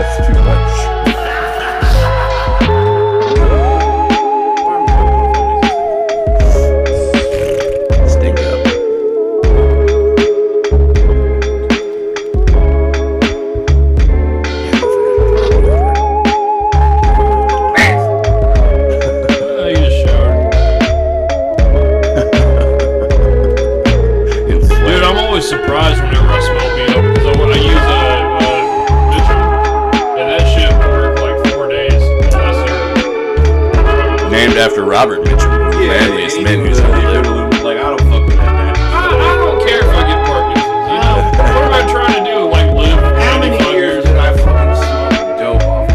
That's too much. Surprised whenever I smell beat up because I use Mitchum, and that shit worked like 4 days. Named after Robert Mitchum, the manliest man who's ever lived. Like, I don't fuck with that man. I don't care if I get Parkinson's. You know, what am I trying to do? Like live? How many years did I fucking smoke dope off?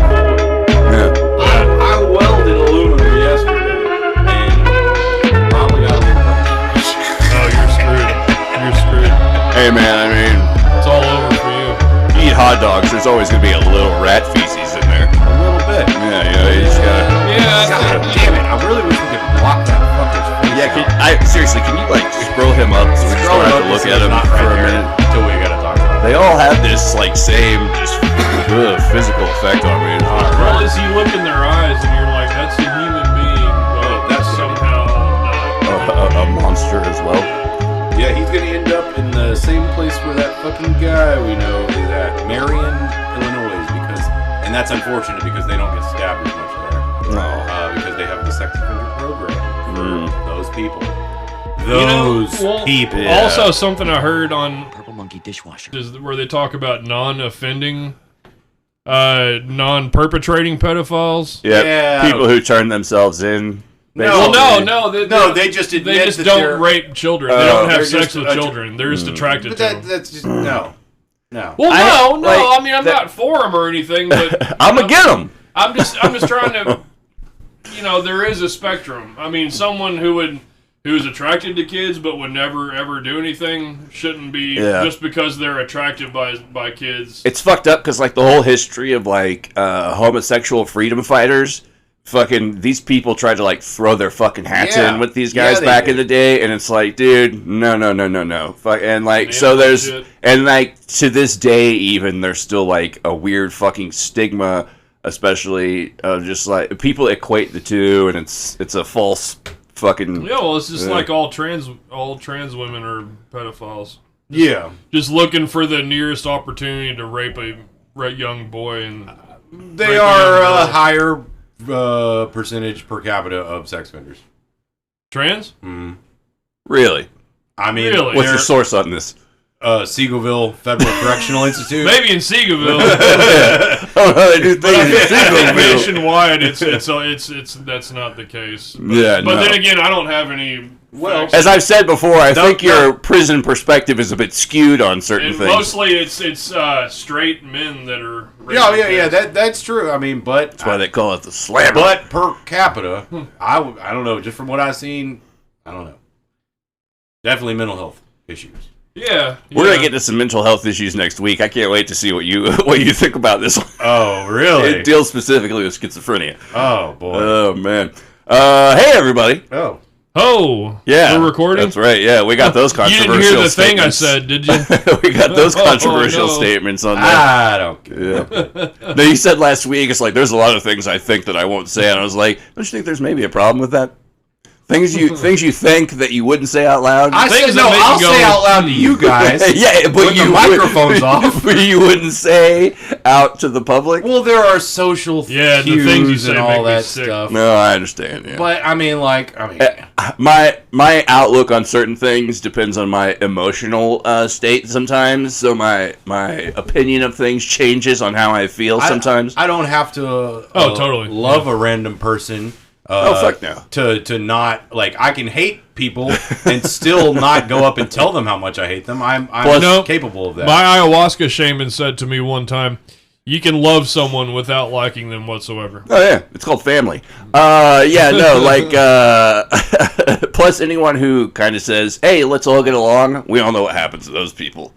Yeah. I welded aluminum yesterday, and probably got a little. Oh, you're screwed. You're screwed. Hey man, I mean, It's all over for you. you eat hot dogs, there's always gonna be a little rat feces in there. A little bit. Yeah, you just gotta. Yeah. God damn it! I really wish we could block that fucker's face. Yeah, seriously, can you like scroll him up so we just don't have to look at him for a minute? until we gotta talk about it. They all have this like same just physical effect on me. Well, as you look in their eyes and you're like, that's a human being, but That's somehow not. A monster as well. Yeah, he's gonna end up in the same place where that fucking guy we know is at, Marion, Illinois, and that's unfortunate because they don't get stabbed as much there. No. Because they have the sex offender program for those people. People. Yeah. Also, something I heard on Purple Monkey dishwasher. is where they talk about non-offending, non-perpetrating pedophiles. Yep. Yeah. People who turn themselves in. No. Well, they just admit just that don't they're- rape children. They don't they're have sex just with children. They're just attracted But to them. that's just no. Well, no. like, I mean, I'm not for them or anything, but I'm gonna get them. I'm just trying to. You know, there is a spectrum. I mean, someone who's attracted to kids but would never ever do anything shouldn't be just because they're attracted by kids. It's fucked up because like the whole history of like homosexual freedom fighters. Fucking these people tried to like throw their fucking hats in with these guys back in the day, and it's like, dude, no. Fuck, and like, so there's, and like to this day, even there's still like a weird fucking stigma, especially of just like people equate the two, and it's a false fucking. Yeah, well, it's just like all trans women are pedophiles. Yeah, just looking for the nearest opportunity to rape a young boy, and they are a higher percentage per capita of sex offenders. Trans? Really? I mean, what's your source on this? Seagoville Federal Correctional Institute. Maybe in Seagoville. Oh no, they do things in I think Seagoville. nationwide, it's that's not the case. But then again, I don't have any. Well, as I've said before, I think your prison perspective is a bit skewed on certain things. Mostly, it's straight men that are. Yeah. That's true. I mean, but that's why they call it the slammer. But per capita, I don't know. Just from what I've seen, I don't know. Definitely mental health issues. Yeah, we're gonna get to some mental health issues next week. I can't wait to see what you think about this one. Oh, really? It deals specifically with schizophrenia. Oh boy. Oh man. Hey everybody. Oh, yeah, we're recording. That's right. Yeah, we got those controversial. You didn't hear the thing I statements. said, did you? We got those controversial statements on there. I don't care. Yeah. No, you said last week. It's like there's a lot of things I think that I won't say, and I was like, don't you think there's maybe a problem with that? Things you think that you wouldn't say out loud. I said no. I'll say out loud to you guys. Yeah, but when the microphone's off. But you wouldn't say out to the public. Well, there are social cues the things you say and all make me that sick. stuff. No, I understand. Yeah. But I mean, my outlook on certain things depends on my emotional state sometimes. So my opinion of things changes on how I feel sometimes. I don't have to. Totally love a random person. Fuck no. To not like I can hate people and still not go up and tell them how much I hate them. I'm capable of that. My ayahuasca shaman said to me one time, "You can love someone without liking them whatsoever." Oh yeah, it's called family. Plus anyone who kind of says, "Hey, let's all get along," we all know what happens to those people.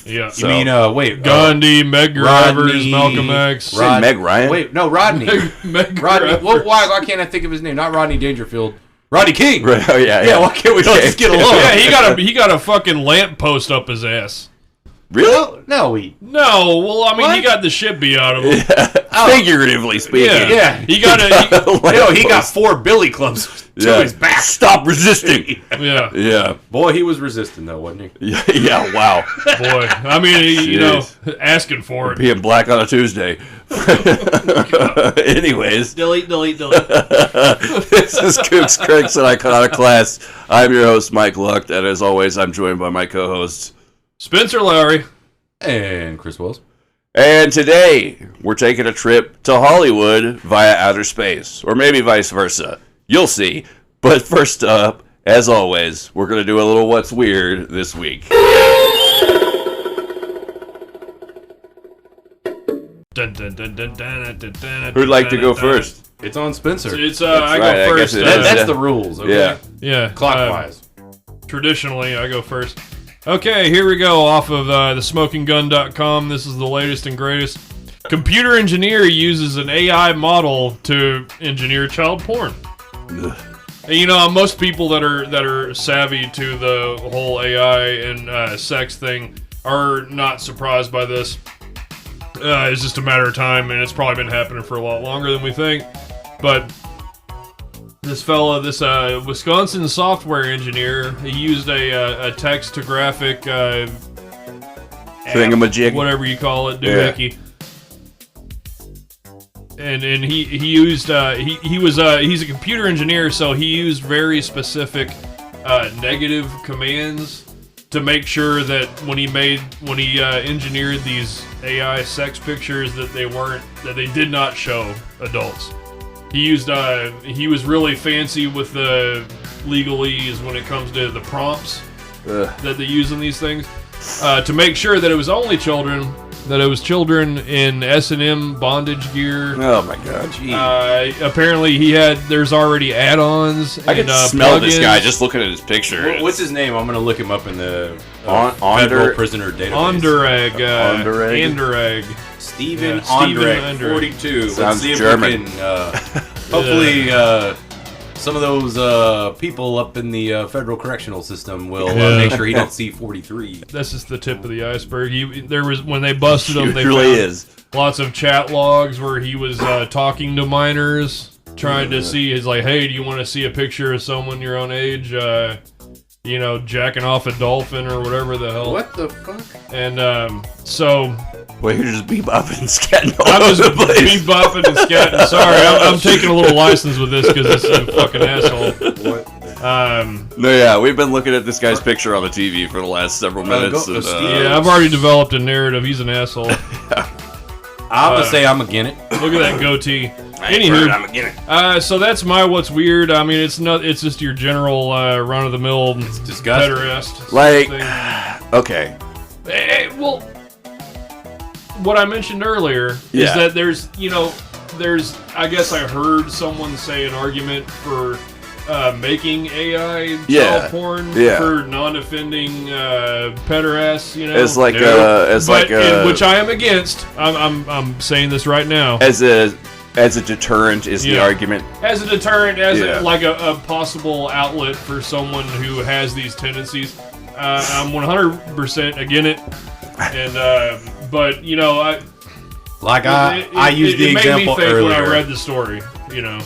Yeah. You mean wait, Gandhi, Meg Rivers, Malcolm X, Meg Ryan? Wait, no, Rodney. Meg Rodney. Rivers. Why can't I think of his name? Not Rodney Dangerfield. Rodney King. Right. Oh yeah. Why can't we just get along? Yeah, he got a fucking lamppost up his ass. Really? No, well, I mean, he got the shit beat out of him. Figuratively speaking. Yeah. He got he got 4 billy clubs to his back. Stop resisting. Yeah. Boy, he was resisting though, wasn't he? Yeah, wow. Boy, I mean, asking for it. Being black on a Tuesday. Anyways. Delete. This is Kooks Crooks and I Cut Out of Class. I'm your host, Mike Luck, and as always, I'm joined by my co-hosts, Spencer Lowry. And Chris Wells. And today, we're taking a trip to Hollywood via outer space. Or maybe vice versa. You'll see. But first up, as always, we're going to do a little What's Weird this week. Who'd like to go first? It's on Spencer. I go first. That's the rules, okay? Yeah. Clockwise. Traditionally, I go first. Okay, here we go off of thesmokinggun.com. This is the latest and greatest. Computer engineer uses an AI model to engineer child porn. And, most people that are savvy to the whole AI and sex thing are not surprised by this. It's just a matter of time, and it's probably been happening for a lot longer than we think. But this fella, this Wisconsin software engineer, he used a text-to-graphic thingamajig, whatever you call it, doohickey. And he used he's a computer engineer, so he used very specific negative commands to make sure that when he engineered these AI sex pictures that they did not show adults. He was really fancy with the legalese when it comes to the prompts that they use in these things to make sure that it was only children. That it was children in S&M bondage gear. Oh my god! Apparently, there's already add-ons. I can smell this guy just looking at his picture. What's his name? I'm gonna look him up in the federal prisoner database. Anderegg. Stephen Anderegg, 42. Sounds Let's see if German. we can. Hopefully, some of those people up in the federal correctional system will make sure he don't see 43. That's just the tip of the iceberg. When they busted him, they found lots of chat logs where he was talking to minors, trying to see. He's like, "Hey, do you want to see a picture of someone your own age? Jacking off a dolphin or whatever the hell." What the fuck? And so. Well, you're just bebopping and scatting all I'm over just the place. bebopping and scatting. Sorry, I'm taking a little license with this because this is a fucking asshole. What? We've been looking at this guy's picture on the TV for the last several minutes. I've already developed a narrative. He's an asshole. I'm gonna say I'm again it. Look at that goatee. Anywho, I'm again it. So that's my what's weird. I mean, it's just your general run of the mill pederast. Okay. Well. What I mentioned earlier is that there's I guess I heard someone say an argument for making AI child porn for non-offending pederasts, which I am against. I'm saying this right now. As a deterrent is the argument. As a deterrent, a possible outlet for someone who has these tendencies. I'm 100% against it, and but I used the example earlier. It made me think when I read the story.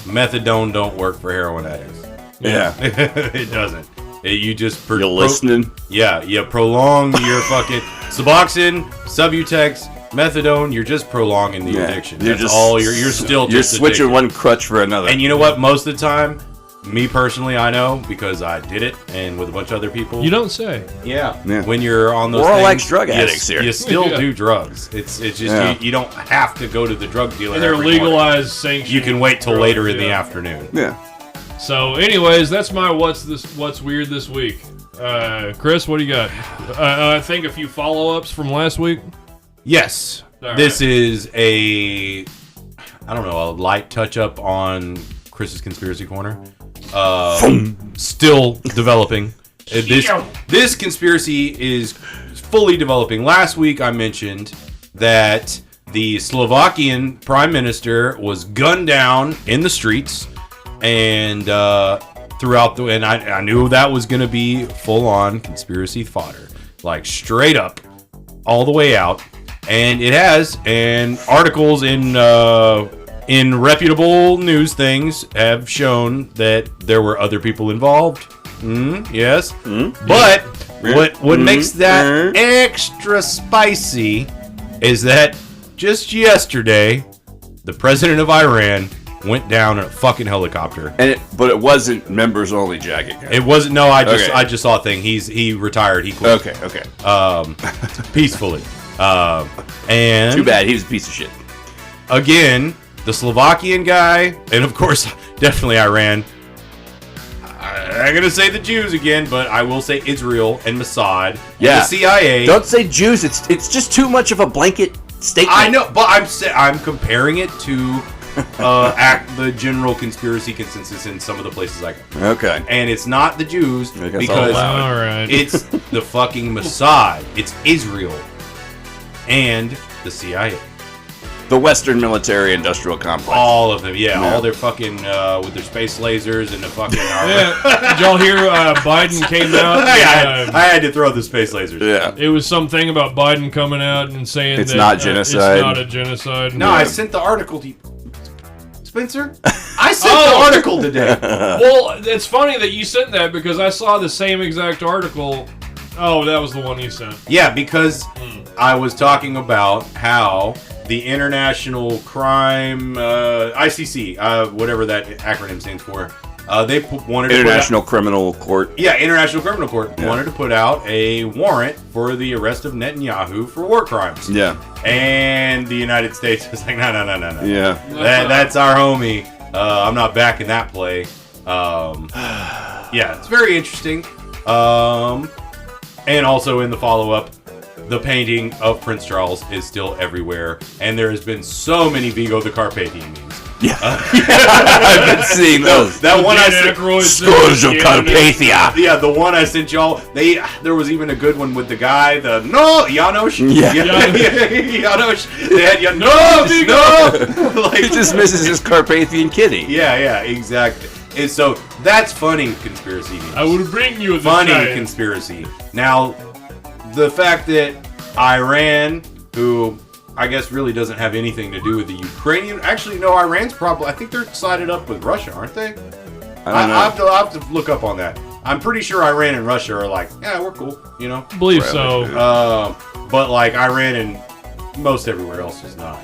Methadone don't work for heroin addicts. Yeah, it doesn't. You just you're listening. Yeah, you prolong your fucking Suboxone, Subutex, Methadone. You're just prolonging the addiction. That's all. You're still just switching addicted. one crutch for another. And you know what? Most of the time. Me personally, I know because I did it, and with a bunch of other people. You don't say. Yeah. When you're on those, we're all like drug addicts here. You still do drugs. It's just you don't have to go to the drug dealer. And they're legalized, sanctioned. You can wait till later in the afternoon. Yeah. So, anyways, that's my what's weird this week. Chris, what do you got? I think a few follow-ups from last week. Yes. This is a light touch-up on Chris's Conspiracy Corner. Still developing. This conspiracy is fully developing. Last week I mentioned that the Slovakian prime minister was gunned down in the streets and and I knew that was going to be full-on conspiracy fodder. Like straight up all the way out, and it has. And articles in reputable news things have shown that there were other people involved. Yes, but what makes that extra spicy is that just yesterday, the president of Iran went down in a fucking helicopter. But it wasn't members only jacket. It wasn't. No, I just saw a thing. He retired. He quit. Okay. Peacefully. And too bad. He was a piece of shit. Again, the Slovakian guy, and of course, definitely Iran. I'm gonna say the Jews again, but I will say Israel and Mossad. Yeah. And the CIA. Don't say Jews. It's just too much of a blanket statement. I know, but I'm comparing it to the general conspiracy consensus in some of the places I go. Okay. And it's not the Jews because all right. It's the fucking Mossad. It's Israel and the CIA. The Western military industrial complex. All of them, yeah. All their fucking, with their space lasers and the fucking armor. Yeah. Did y'all hear Biden came out? I had to throw the space lasers. Yeah. It was something about Biden coming out and saying it's that not genocide. It's not a genocide. No, I sent the article to you. Spencer? I sent the article today. Well, it's funny that you sent that because I saw the same exact article. Oh, that was the one you sent. Yeah, because I was talking about how the International Crime, ICC, whatever that acronym stands for, they wanted to International Criminal Court. Yeah, International Criminal Court wanted to put out a warrant for the arrest of Netanyahu for war crimes. Yeah. And the United States was like, no. Yeah. That's our homie. I'm not backing that play. Yeah, it's very interesting. And also in the follow-up, the painting of Prince Charles is still everywhere, and there has been so many Vigo the Carpathian memes. Yeah, I've been seeing those. That one I sent, Scourge of Carpathia. Yeah, the one I sent y'all. There was even a good one with the guy, Janosch. Yeah, Janosch. They had Janosch. No, he just misses his Carpathian kitty. Yeah, exactly. And so that's funny conspiracy memes. I will bring you the funny giant conspiracy. Now, the fact that Iran, who I guess really doesn't have anything to do with the Ukrainian. Actually, no, Iran's probably. I think they're sided up with Russia, aren't they? I have to look up on that. I'm pretty sure Iran and Russia are like, yeah, we're cool, you know. I believe so. But like Iran and most everywhere else is not,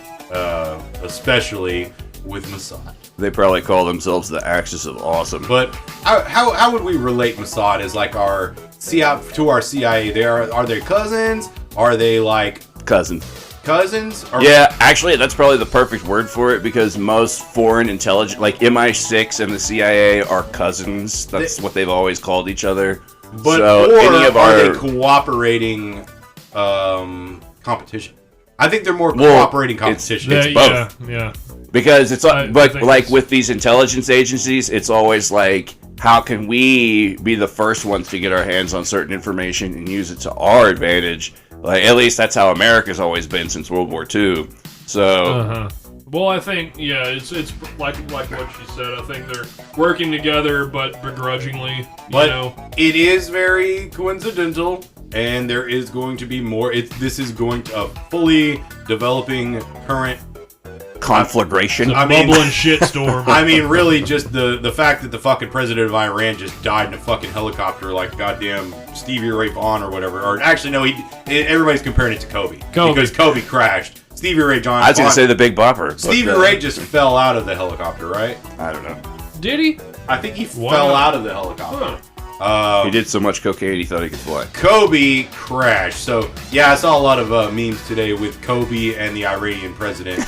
especially with Mossad. They probably call themselves the Axis of Awesome. But how would we relate Mossad as like our CIA? Are they cousins? Are they like cousins? Yeah, actually, that's probably the perfect word for it because most foreign intelligence, like MI6 and the CIA, are cousins. That's what they've always called each other. But are they cooperating competition? I think they're more cooperating competition. It's both. Yeah. Because it's like with these intelligence agencies, it's always like, how can we be the first ones to get our hands on certain information and use it to our advantage? Like, at least that's how America's always been since World War II. So, well, I think it's like what she said. I think they're working together, but begrudgingly. It is very coincidental, and there is going to be more. This is going to a fully developing current conflagration. Bubbling shitstorm. I mean, really, just the fact that the fucking president of Iran just died in a fucking helicopter like goddamn Stevie Ray Vaughan or whatever. Or actually, no, everybody's comparing it to Kobe. Because Kobe crashed. Stevie Ray Vaughan. I was going to say the Big Bopper. Stevie Ray just fell out of the helicopter, right? I don't know. Did he? I think he fell out of the helicopter. He did so much cocaine he thought he could fly. Kobe crashed. So, yeah, I saw a lot of memes today with Kobe and the Iranian president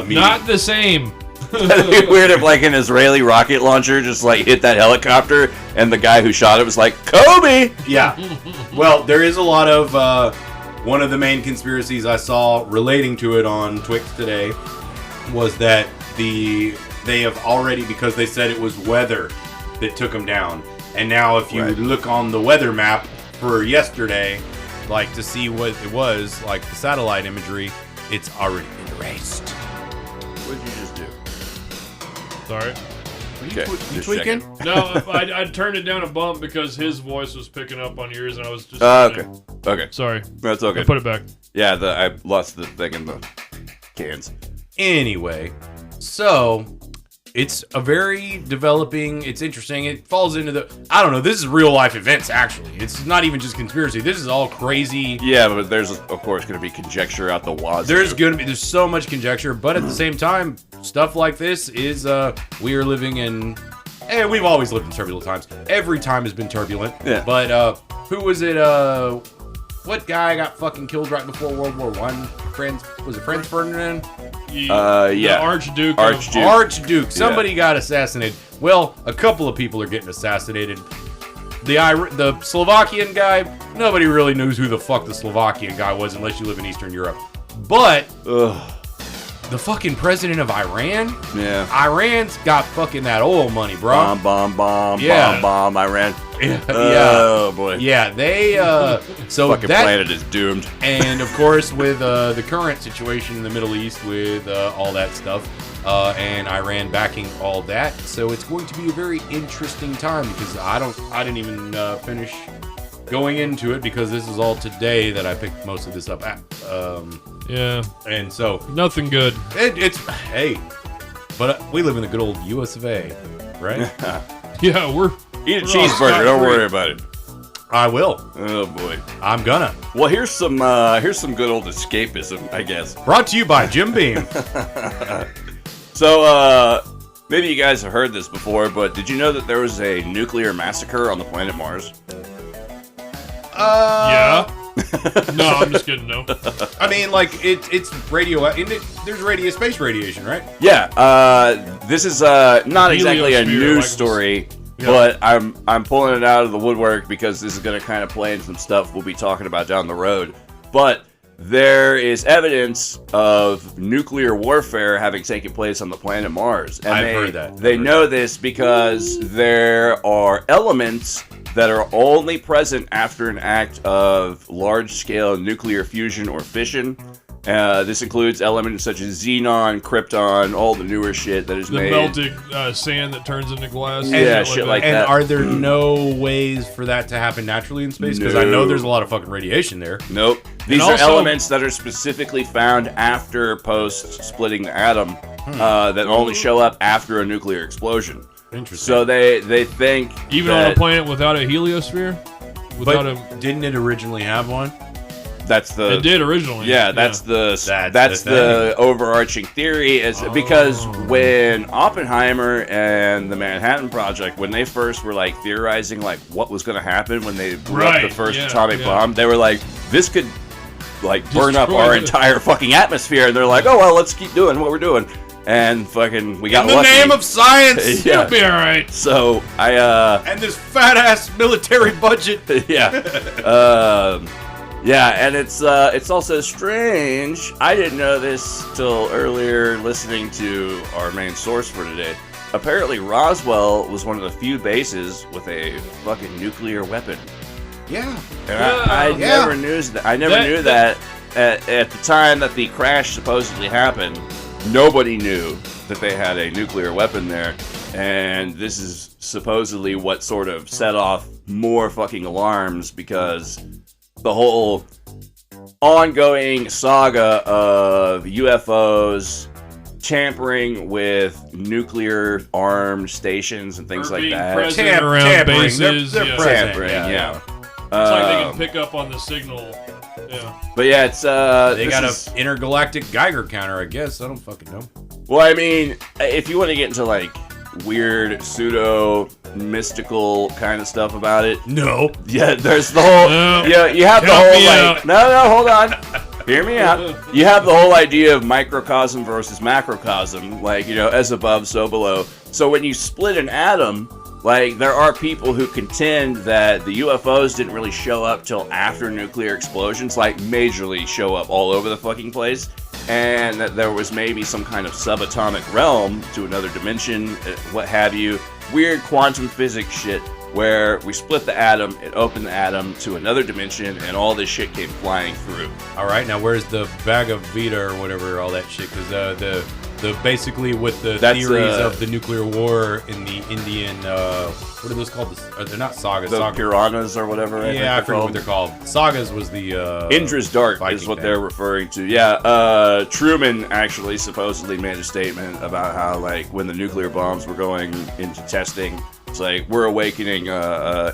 meeting. Not the same. That'd be weird if like an Israeli rocket launcher just like hit that helicopter and the guy who shot it was like, Kobe! Yeah. Well, there is a lot of... one of the main conspiracies I saw relating to it on Twix today was that they have already... Because they said it was weather that took them down. And now if you look on the weather map for yesterday, like to see what it was, like the satellite imagery, it's already been erased. What did you just do? Sorry. You tweaking? No, I turned it down a bump because his voice was picking up on yours and I was just... Okay. Sorry. That's okay. I put it back. Yeah, I lost the thing in the cans. Anyway, so it's a very developing, it's interesting. It falls into I don't know, this is real life events, actually. It's not even just conspiracy. This is all crazy. Yeah, but there's, of course, going to be conjecture out the wazoo. There's so much conjecture, but at the same time, stuff like this is, we are living in, we've always lived in turbulent times. Every time has been turbulent. Yeah. But, who was it, what guy got fucking killed right before World War I? Franz Ferdinand? The Archduke. Archduke. Somebody got assassinated. Well, a couple of people are getting assassinated. The Slovakian guy, nobody really knows who the fuck the Slovakian guy was unless you live in Eastern Europe. But the fucking president of Iran? Yeah. Iran's got fucking that oil money, bro. Bomb, Iran. Oh, boy. Yeah, they, so fucking planet is doomed. And, of course, with the current situation in the Middle East with all that stuff, and Iran backing all that, so it's going to be a very interesting time because I didn't even finish going into it because this is all today that I picked most of this up at. Yeah. And so... Nothing good. Hey, but we live in the good old US of A, right? Yeah, Eat a cheeseburger. Don't worry about it. I will. Oh boy, I'm gonna. Well, here's some good old escapism, I guess. Brought to you by Jim Beam. So, maybe you guys have heard this before, but did you know that there was a nuclear massacre on the planet Mars? Yeah. No, I'm just kidding. No. I mean, like it's radio. There's space radiation, right? Yeah. This is not exactly a news story. Yeah. But I'm pulling it out of the woodwork because this is going to kind of play into some stuff we'll be talking about down the road. But there is evidence of nuclear warfare having taken place on the planet Mars. And I've heard that. They know this because there are elements that are only present after an act of large-scale nuclear fusion or fission. This includes elements such as xenon, krypton, all the newer shit that is made. The melted sand that turns into glass. Yeah, shit like that. And are there no ways for that to happen naturally in space? Because I know there's a lot of fucking radiation there. Nope. These are elements that are specifically found after post-splitting the atom that only show up after a nuclear explosion. Interesting. So they think even on a planet without a heliosphere? Didn't it originally have one? It did originally. Yeah, that's the overarching theory is because when Oppenheimer and the Manhattan Project, when they first were like theorizing like what was going to happen when they blew up the first atomic bomb, they were like, this could like burn up our entire fucking atmosphere, and they're like, oh well, let's keep doing what we're doing, and fucking we got lucky. In the name of science, it'll be all right. So and this fat ass military budget, Yeah, and it's also strange. I didn't know this till earlier listening to our main source for today. Apparently Roswell was one of the few bases with a fucking nuclear weapon. Yeah. And I never knew that. I never knew that at the time that the crash supposedly happened, nobody knew that they had a nuclear weapon there. And this is supposedly what sort of set off more fucking alarms because the whole ongoing saga of UFOs tampering with nuclear armed stations and things like that. Tampering. Bases. They're tampering, yeah. It's like they can pick up on the signal. Yeah. But yeah, it's they got an intergalactic Geiger counter, I guess. I don't fucking know. Well, I mean, if you want to get into like weird pseudo mystical kind of stuff about it, yeah, there's the whole you have the whole like hold on, hear me out. You have the whole idea of microcosm versus macrocosm, like, you know, as above so below. So when you split an atom, like, there are people who contend that the UFOs didn't really show up till after nuclear explosions, like majorly show up all over the fucking place, and that there was maybe some kind of subatomic realm to another dimension, what have you. Weird quantum physics shit where we split the atom, it opened the atom to another dimension, and all this shit came flying through. All right, now where's the bag of Vita or whatever, all that shit? Because Basically with the theories of the nuclear war in the Indian, what are those called? They're not sagas. The Puranas or whatever. I forget what they're called. Sagas was the Indra's Dart is what they're referring to. Yeah, Truman actually supposedly made a statement about how, like, when the nuclear bombs were going into testing, it's like, we're awakening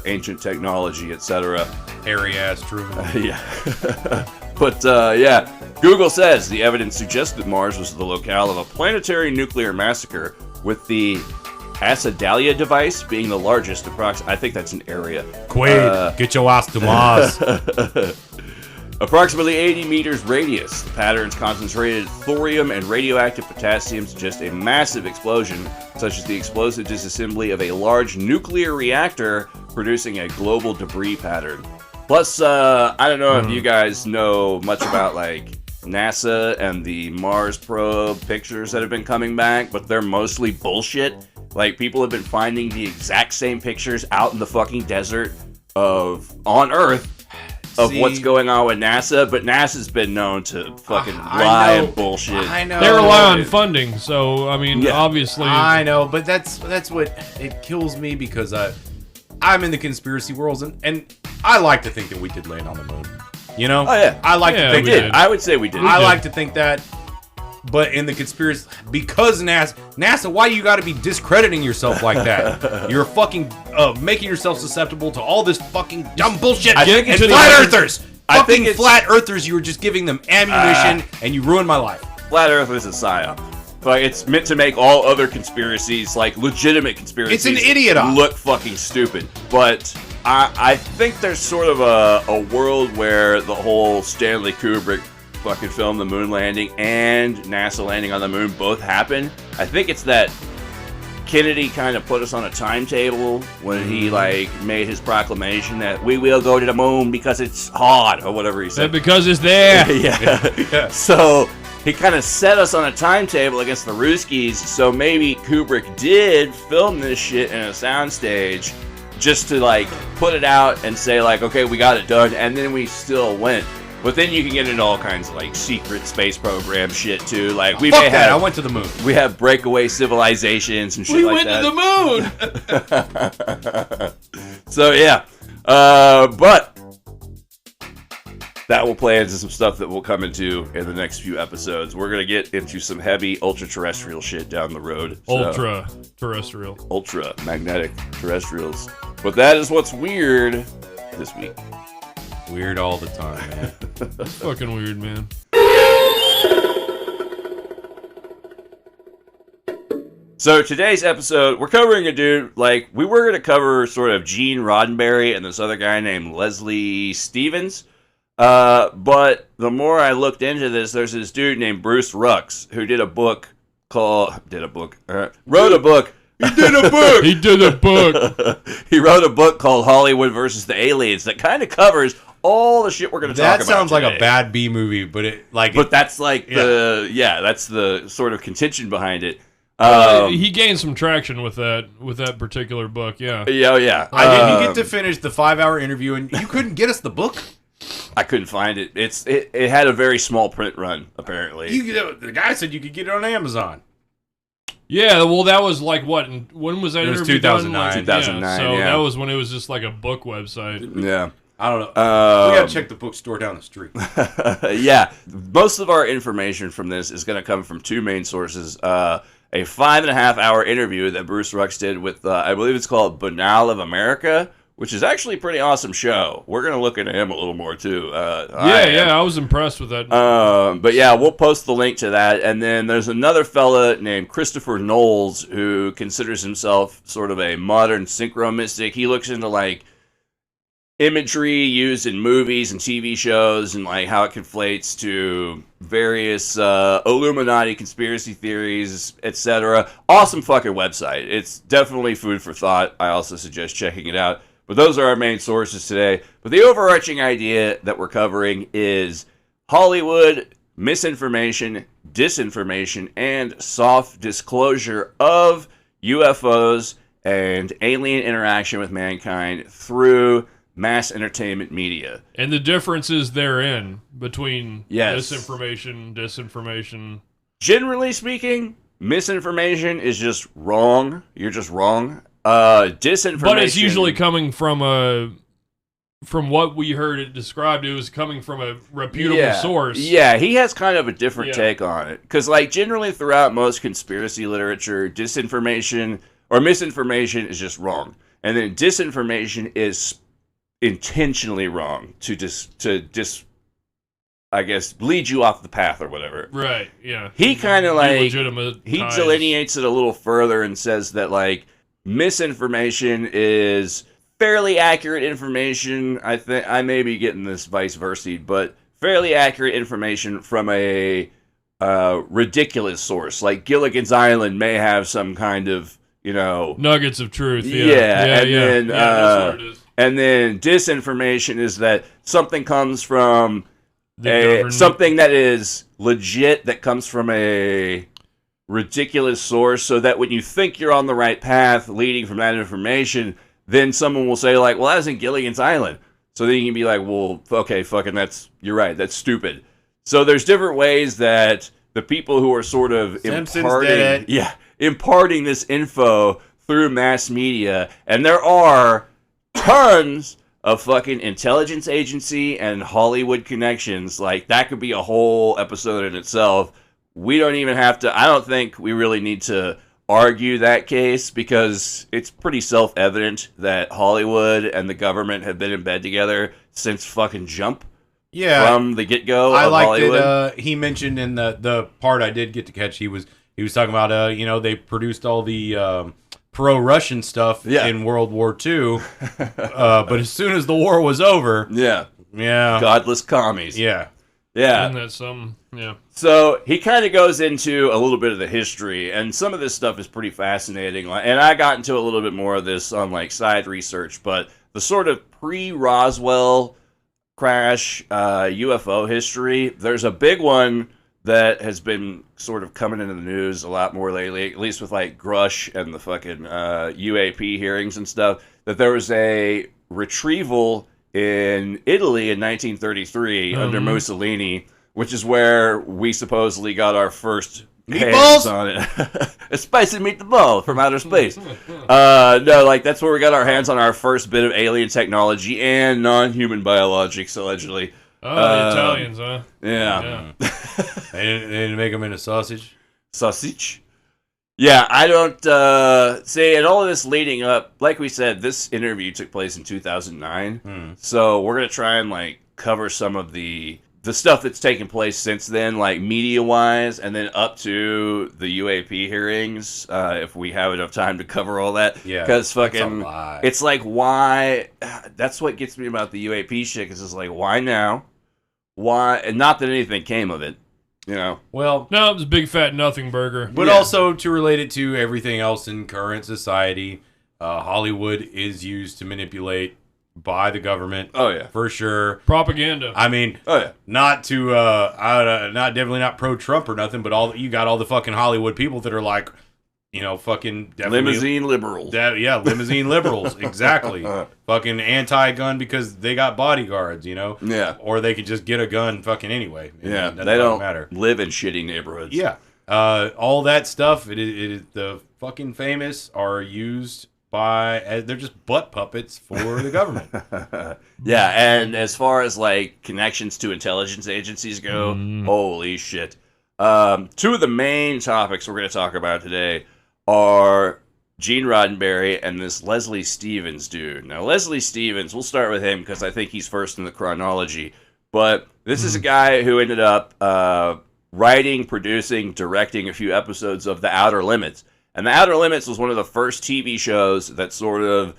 ancient technology, etc. Hairy ass Truman. Yeah. But, yeah, Google says the evidence suggests that Mars was the locale of a planetary nuclear massacre, with the Acidalia device being the largest. I think that's an area. Quaid, get your ass to Mars. Approximately 80 meters radius. The patterns concentrated thorium and radioactive potassium suggest a massive explosion, such as the explosive disassembly of a large nuclear reactor, producing a global debris pattern. Plus, I don't know if you guys know much about, like, NASA and the Mars probe pictures that have been coming back, but they're mostly bullshit. Like, people have been finding the exact same pictures out in the fucking desert on Earth of what's going on with NASA, but NASA's been known to fucking lie and bullshit. I know. They rely on funding, so, I mean, obviously... I know, but that's what... It kills me because I'm in the conspiracy world, and I like to think that we did land on the moon. You know? Oh, yeah. I like to think we did. I would say we did. I like to think that, but in the conspiracy... Because NASA, why you gotta be discrediting yourself like that? You're fucking making yourself susceptible to all this fucking dumb bullshit. And flat earthers! Fucking flat earthers, you were just giving them ammunition, and you ruined my life. Flat Earth is a psyop. But it's meant to make all other conspiracies, like legitimate conspiracies, it's an idiot look fucking stupid. But I think there's sort of a world where the whole Stanley Kubrick fucking film, the moon landing, and NASA landing on the moon both happen. I think it's that Kennedy kind of put us on a timetable when he, like, made his proclamation that we will go to the moon because it's hot, or whatever he said. Because it's there. Yeah. So... he kind of set us on a timetable against the Rux'S, so maybe Kubrick did film this shit in a soundstage just to, like, put it out and say, like, okay, we got it done, and then we still went. But then you can get into all kinds of, like, secret space program shit, too. Like, we may have... I went to the moon. We have breakaway civilizations and shit like that. We went to the moon! So, yeah. But... that will play into some stuff that we'll come into in the next few episodes. We're going to get into some heavy ultra-terrestrial shit down the road. Ultra-terrestrial. Ultra-magnetic terrestrials. But that is what's weird this week. Weird all the time, man. It's fucking weird, man. So today's episode, we're covering a dude, like, we were going to cover sort of Gene Roddenberry and this other guy named Leslie Stevens. But the more I looked into this, there's this dude named Bruce Rux'S who wrote a book. He wrote a book called Hollywood versus the Aliens that kind of covers all the shit we're going to talk about. That sounds today. like a bad B movie, but that's like that's the sort of contention behind it. He gained some traction with that particular book. Yeah. Yeah. I didn't get to finish the 5-hour interview, and you couldn't get us the book. I couldn't find it. It had a very small print run, apparently. The guy said you could get it on Amazon. Yeah, well, that was like what? When was that interview? It was 2009. Done? 2009. So that was when it was just like a book website. Yeah. I don't know. We gotta check the bookstore down the street. Yeah. Most of our information from this is going to come from two main sources. A 5.5-hour interview that Bruce Rux'S did with, I believe it's called Banal of America, which is actually a pretty awesome show. We're going to look into him a little more, too. I was impressed with that. But yeah, we'll post the link to that. And then there's another fella named Christopher Knowles who considers himself sort of a modern synchro mystic. He looks into, like, imagery used in movies and TV shows and, like, how it conflates to various Illuminati conspiracy theories, etc. Awesome fucking website. It's definitely food for thought. I also suggest checking it out. But those are our main sources today. But the overarching idea that we're covering is Hollywood, misinformation, disinformation, and soft disclosure of UFOs and alien interaction with mankind through mass entertainment media. And the differences therein between misinformation, disinformation. generally speaking, misinformation is just wrong. You're just wrong. Disinformation. But it's usually coming from what we heard it described, it was coming from a reputable source. Yeah, he has kind of a different take on it. Because, like, generally throughout most conspiracy literature, disinformation or misinformation is just wrong. And then disinformation is intentionally wrong to I guess, lead you off the path or whatever. Right, yeah. He kind of, like, he delineates it a little further and says that, like, misinformation is fairly accurate information. I think I may be getting this vice versa, but fairly accurate information from a ridiculous source. Like Gilligan's Island may have some kind of, nuggets of truth. Then that's what it is. And then disinformation is that something comes from something that is legit, that comes from a ridiculous source, so that when you think you're on the right path leading from that information, then someone will say, like, well, that was in Gilligan's Island. So then you can be like, well, okay, fucking you're right, that's stupid. So there's different ways that the people who are sort of imparting this info through mass media, and there are tons of fucking intelligence agency and Hollywood connections. Like, that could be a whole episode in itself. We don't even have to, I don't think we really need to argue that case, because it's pretty self-evident that Hollywood and the government have been in bed together since fucking jump. Yeah, from the get-go. I liked Hollywood. He mentioned in the part I did get to catch, he was talking about they produced all the pro-Russian stuff in World War II, but as soon as the war was over, godless commies. Yeah. Isn't that some? Yeah. So he kind of goes into a little bit of the history, and some of this stuff is pretty fascinating. And I got into a little bit more of this on like side research, but the sort of pre-Roswell crash UFO history, there's a big one that has been sort of coming into the news a lot more lately, at least with like Grush and the fucking UAP hearings and stuff, that there was a retrieval in Italy in 1933 under Mussolini, which is where we supposedly got our first hands on it. A spicy meatball from outer space. No, like that's where we got our hands on our first bit of alien technology and non-human biologics, allegedly. Oh, the Italians, huh? Yeah. They didn't make them into sausage? Sausage? Yeah, I don't say, and all of this leading up, like we said, this interview took place in 2009. So we're going to try and like cover some of the stuff that's taken place since then, like media-wise, and then up to the UAP hearings, if we have enough time to cover all that. Yeah, because fucking, it's like, why? That's what gets me about the UAP shit, because it's like, why now? Why? And not that anything came of it, Well, no, it was a big fat nothing burger. But also to relate it to everything else in current society, Hollywood is used to manipulate by the government. Oh yeah, for sure. Propaganda. I mean, not to not definitely not pro Trump or nothing, but you got all the fucking Hollywood people that are like, fucking limousine liberals. Limousine liberals, exactly. Fucking anti-gun because they got bodyguards, Yeah. Or they could just get a gun fucking anyway. Yeah, they don't live in shitty neighborhoods. Yeah. All that stuff, it is the fucking famous are used they're just butt puppets for the government. Yeah, and as far as like connections to intelligence agencies go, holy shit. Two of the main topics we're going to talk about today are Gene Roddenberry and this Leslie Stevens dude. Now, Leslie Stevens, we'll start with him because I think he's first in the chronology. But this is a guy who ended up writing, producing, directing a few episodes of The Outer Limits. And The Outer Limits was one of the first TV shows that sort of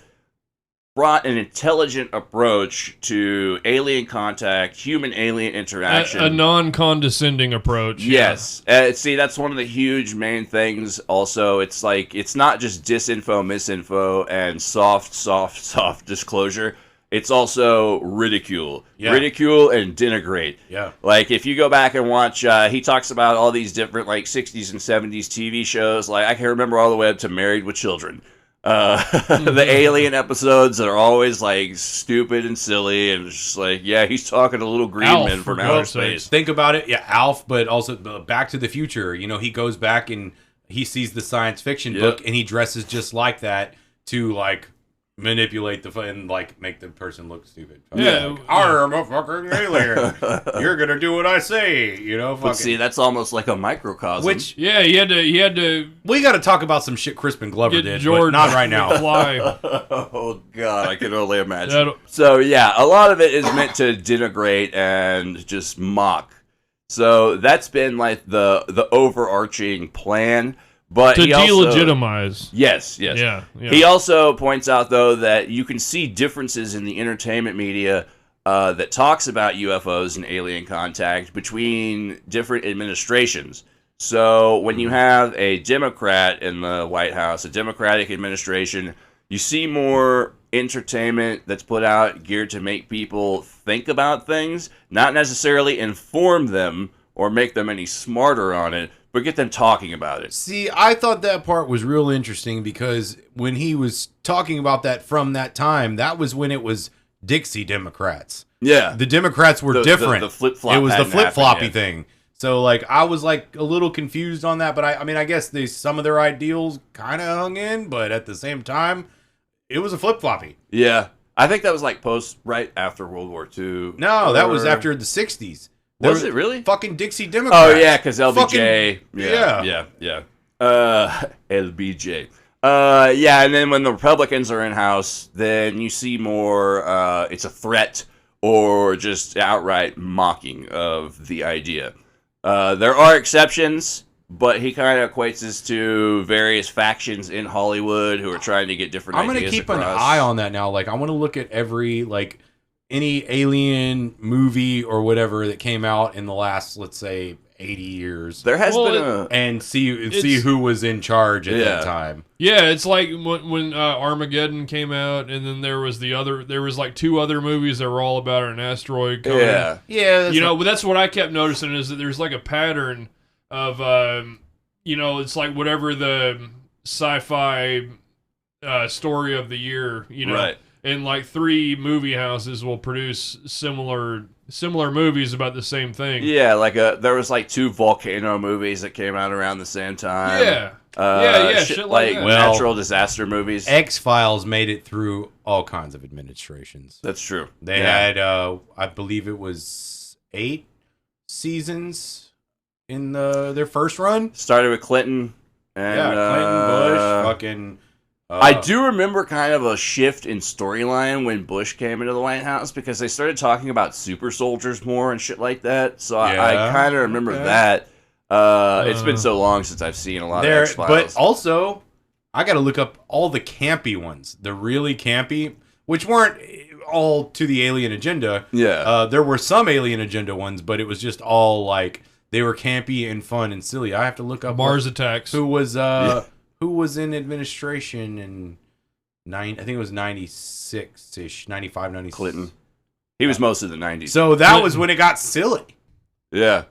brought an intelligent approach to alien contact, human-alien interaction. A non-condescending approach. Yes. See, that's one of the huge main things also. It's like, it's not just disinfo, misinfo, and soft disclosure. It's also ridicule. Yeah. Ridicule and denigrate. Yeah. Like, if you go back and watch, he talks about all these different, like, 60s and 70s TV shows. Like, I can remember all the way up to Married with Children. The Alien episodes are always like stupid and silly, and it's just like, yeah, he's talking to little green Alf, men from for outer God's space. sakes. Think about it, yeah, Alf, but also Back to the Future. You know, he goes back and he sees the science fiction book, and he dresses just like that to like manipulate and like make the person look stupid. Yeah, like, I'm a fucking alien. You're gonna do what I say. You know, But see, that's almost like a microcosm. which he had to we got to talk about some shit Crispin Glover get did, Jordan but not right now. to fly. Oh God, I can only imagine. That'll- So yeah, a lot of it is meant to denigrate and just mock. So that's been like the overarching plan. But to he also, delegitimize. yes. Yeah. He also points out though that you can see differences in the entertainment media that talks about UFOs and alien contact between different administrations. So when you have a Democrat in the White House, a Democratic administration, you see more entertainment that's put out geared to make people think about things, not necessarily inform them or make them any smarter on it, but get them talking about it. See, I thought that part was real interesting because when he was talking about that from that time, that was when it was Dixie Democrats. Yeah. The Democrats were different. The flip-flop It was the hadn't flip-floppy happened yet. thing. So, like, I was, like, a little confused on that, but I mean, I guess some of their ideals kind of hung in, but at the same time, it was a flip-floppy. Yeah. I think that was like right after World War II. No, that was after the 60s. Was it really? Fucking Dixie Democrats. Oh, yeah, because LBJ. Fucking- Yeah. LBJ. Yeah, and then when the Republicans are in house, then you see more, it's a threat or just outright mocking of the idea. There are exceptions, but he kind of equates this to various factions in Hollywood who are trying to get different I'm ideas going to keep an across. eye on that now. Like, I want to look at every, like, any alien movie or whatever that came out in the last, let's say, 80 years. There has been and see who was in charge at that time. Yeah, it's like when Armageddon came out, and then there was like two other movies that were all about an asteroid coming. Yeah. But that's what I kept noticing is that there's like a pattern of, it's like whatever the sci-fi story of the year, Right. And like 3 movie houses will produce similar movies about the same thing. Yeah, like there was like 2 volcano movies that came out around the same time. Yeah. Shit like that. Natural disaster movies. X-Files made it through all kinds of administrations. That's true. They had, I believe it was 8 seasons in their first run. Started with Clinton. And, Clinton, Bush, fucking... I do remember kind of a shift in storyline when Bush came into the White House because they started talking about super soldiers more and shit like that. So I kind of remember that. It's been so long since I've seen a lot of X-Files. But also, I got to look up all the campy ones, the really campy, which weren't all to the alien agenda. Yeah. There were some alien agenda ones, but it was just all like they were campy and fun and silly. I have to look up Mars Attacks. Who was in administration in I think it was 96-ish, 95, 96. Clinton. He was most of the 90s. So that was when it got silly. Yeah.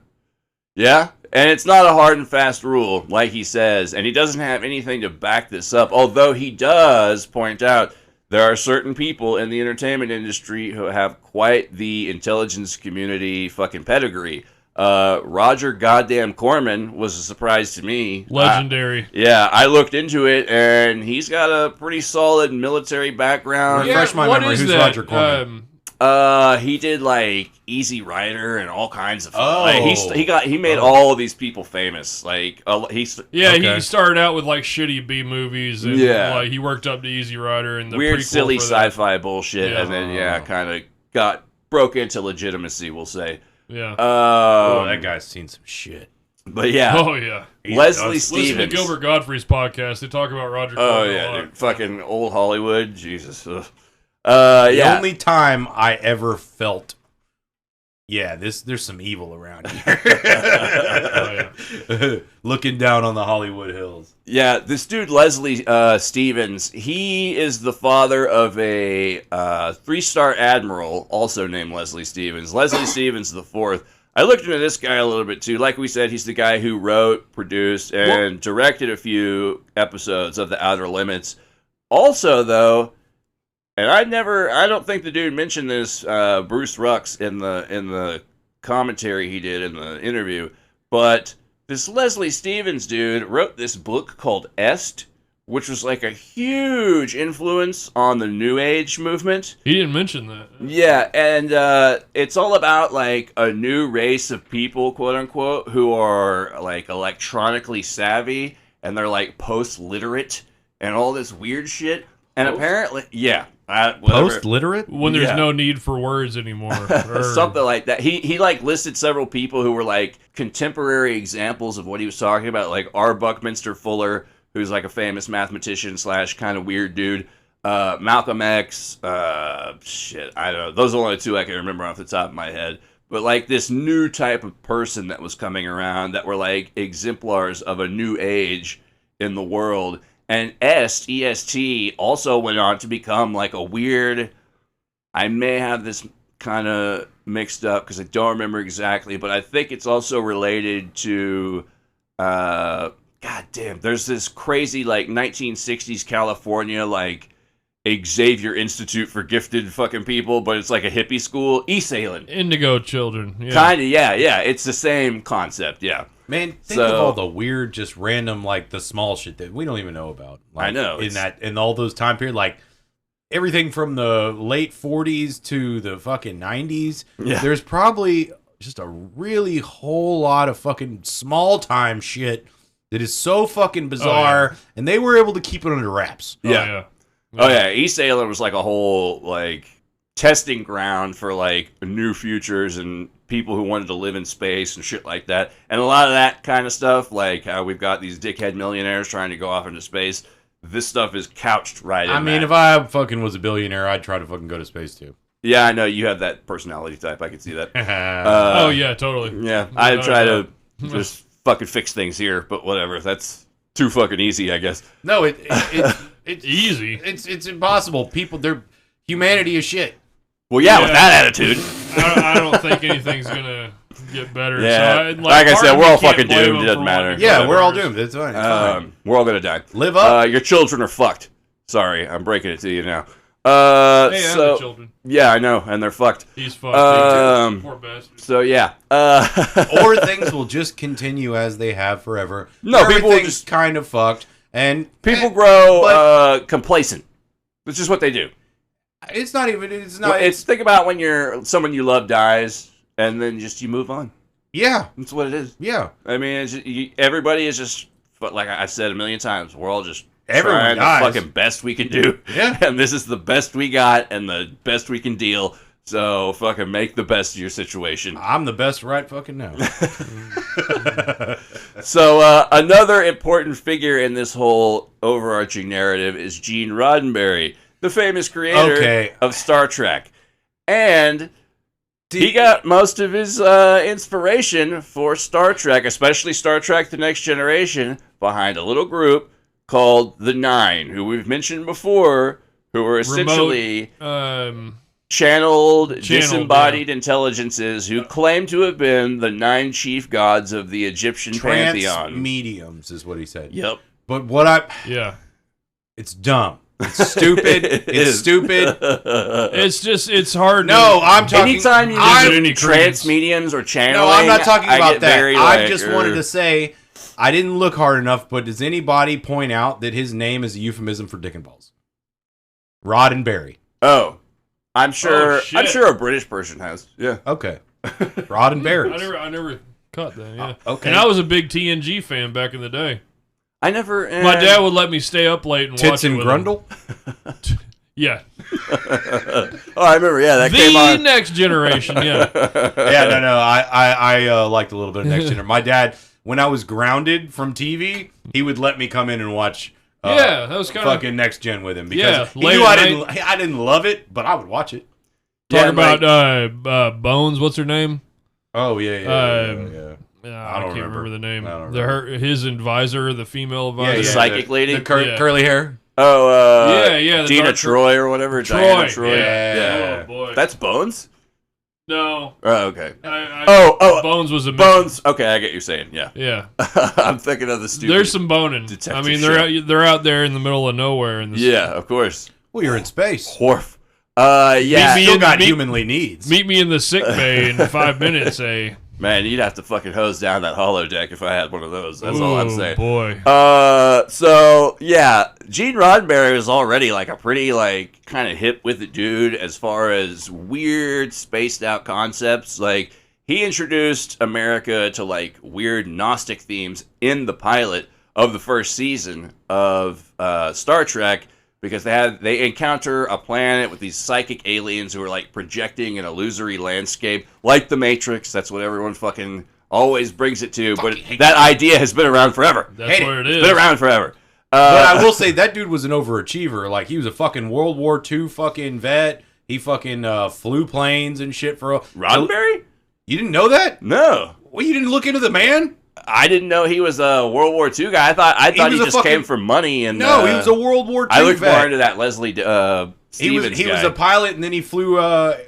Yeah. And it's not a hard and fast rule, like he says. And he doesn't have anything to back this up. Although he does point out there are certain people in the entertainment industry who have quite the intelligence community fucking pedigree. Roger goddamn Corman was a surprise to me. Legendary. I looked into it, and he's got a pretty solid military background. Refresh my memory. Who's Roger Corman? He did like Easy Rider and all kinds of. Oh, like, he made all of these people famous. Like he started out with like shitty B movies, and like he worked up to Easy Rider and the weird, prequel silly for that. sci-fi bullshit, and then kind of broke into legitimacy. We'll say. Yeah. That guy's seen some shit. But yeah. Oh yeah. Leslie Stevens. Listen to Gilbert Gottfried's podcast. They talk about Roger. Oh Corman yeah, a lot. dude. Fucking old Hollywood. Jesus. The only time I ever felt, there's some evil around here. Looking down on the Hollywood Hills. Yeah, this dude Leslie Stevens, he is the father of a 3-star admiral, also named Leslie Stevens. Leslie Stevens the fourth. I looked into this guy a little bit too. Like we said, he's the guy who wrote, produced, and directed a few episodes of The Outer Limits. Also, though, and I don't think the dude mentioned this, Bruce Rux'S in the commentary he did in the interview, but this Leslie Stevens dude wrote this book called Est, which was like a huge influence on the New Age movement. He didn't mention that. Yeah, and it's all about like a new race of people, quote unquote, who are like electronically savvy and they're like post-literate and all this weird shit. And apparently, post-literate? When there's no need for words anymore. Something like that. He like listed several people who were like contemporary examples of what he was talking about, like R. Buckminster Fuller, who's like a famous mathematician / kind of weird dude. Malcolm X. I don't know. Those are the only two I can remember off the top of my head. But like this new type of person that was coming around that were like exemplars of a new age in the world. And Est, E-S-T, also went on to become like a weird... I may have this kind of mixed up because I don't remember exactly, but I think it's also related to... God damn, there's this crazy like 1960s California like Xavier Institute for Gifted fucking people, but it's like a hippie school. East Salem. Indigo Children. Yeah. Kind of, yeah. It's the same concept, yeah. Man, think of all the weird, just random, like the small shit that we don't even know about. Like, I know. In all those time period, like everything from the late 40s to the fucking 90s. Yeah. There's probably just a really whole lot of fucking small time shit that is so fucking bizarre, and they were able to keep it under wraps. Yeah. Oh yeah, East Salem was like a whole like testing ground for like new futures and people who wanted to live in space and shit like that. And a lot of that kind of stuff, like how we've got these dickhead millionaires trying to go off into space, this stuff is couched right in I mean, that. if I fucking was a billionaire, I'd try to fucking go to space too. Yeah, I know, you have that personality type, I can see that. Oh yeah, totally. Yeah, I'd try to just fucking fix things here, but whatever, that's too fucking easy, I guess. No, it's easy. It's impossible. Humanity is shit. Well, yeah, with that attitude. I don't think anything's gonna get better. Yeah, So like I said, we're all fucking doomed. It doesn't matter. Yeah, we're all doomed. It's fine. We're all gonna die. Live up. Your children are fucked. Sorry, I'm breaking it to you now. Hey, I have the children. Yeah, I know, and they're fucked. He's fucked. Poor bastard. So yeah. Or things will just continue as they have forever. No, people will just kind of fucked, and people grow complacent. It's just what they do. It's not even. It's not. Well, it's think about when someone you love dies, and then just you move on. Yeah, that's what it is. Yeah, I mean, it's just, everybody is just like I've said a million times. We're all just everyone trying dies. the fucking best we can do. Yeah, and this is the best we got and the best we can deal. So fucking make the best of your situation. I'm the best right fucking now. So another important figure in this whole overarching narrative is Gene Roddenberry, the famous creator of Star Trek. And he got most of his inspiration for Star Trek, especially Star Trek The Next Generation, behind a little group called the Nine, who we've mentioned before, who were essentially channeled, disembodied intelligences who claim to have been the 9 chief gods of the Egyptian pantheon. Mediums is what he said. Yep. But it's dumb. It's stupid. It's stupid. It's hard. No, I'm talking. Anytime you use any trance mediums or channeling, no, I'm not talking about that. I just wanted to say I didn't look hard enough. But does anybody point out that his name is a euphemism for dick and balls? Roddenberry. Oh, I'm sure. I'm sure a British person has. Yeah. Okay. Roddenberry. I never caught that. Yeah. Okay. And I was a big TNG fan back in the day. I never. My dad would let me stay up late and watch it with Grundle? Yeah. Oh, I remember. Yeah, that came on. The Next Generation. Yeah. Yeah. No. I liked a little bit of Next Generation. My dad, when I was grounded from TV, he would let me come in and watch. That was kind of fucking Next Gen with him because he late knew at I didn't love it, but I would watch it. Talk about Bones. What's her name? Oh yeah. I can't remember the name. His advisor, the female advisor, the psychic lady, the curly hair. Oh, yeah, Dina Troy or whatever. Troy. Diana Troy. Yeah. Oh boy, that's Bones. No. Oh, okay. Oh, Bones was a Bones. Okay, I get what you're saying. Yeah. Yeah. I'm thinking of the stupid. There's some boning. I mean, they're out there in the middle of nowhere. Yeah, of course. Well, you're in space. Wharf. Yeah. Still got humanly needs. Meet me in the sick bay in 5 minutes, eh? Man, you'd have to fucking hose down that holodeck if I had one of those. That's all I'm saying. Boy. So yeah, Gene Roddenberry is already like a pretty like kind of hip with the dude as far as weird spaced out concepts. Like he introduced America to like weird Gnostic themes in the pilot of the first season of Star Trek. Because they encounter a planet with these psychic aliens who are like projecting an illusory landscape, like the Matrix. That's what everyone fucking always brings it to. But that idea has been around forever. That's what it is. It's been around forever. But I will say that dude was an overachiever. Like he was a fucking World War II fucking vet. He fucking flew planes and shit for. Roddenberry? You didn't know that? No. Well, you didn't look into the man? I didn't know he was a World War II guy. I thought he just came for money. And no, he was a World War II I looked vet. more into that Leslie Stevens He was a pilot, and then he flew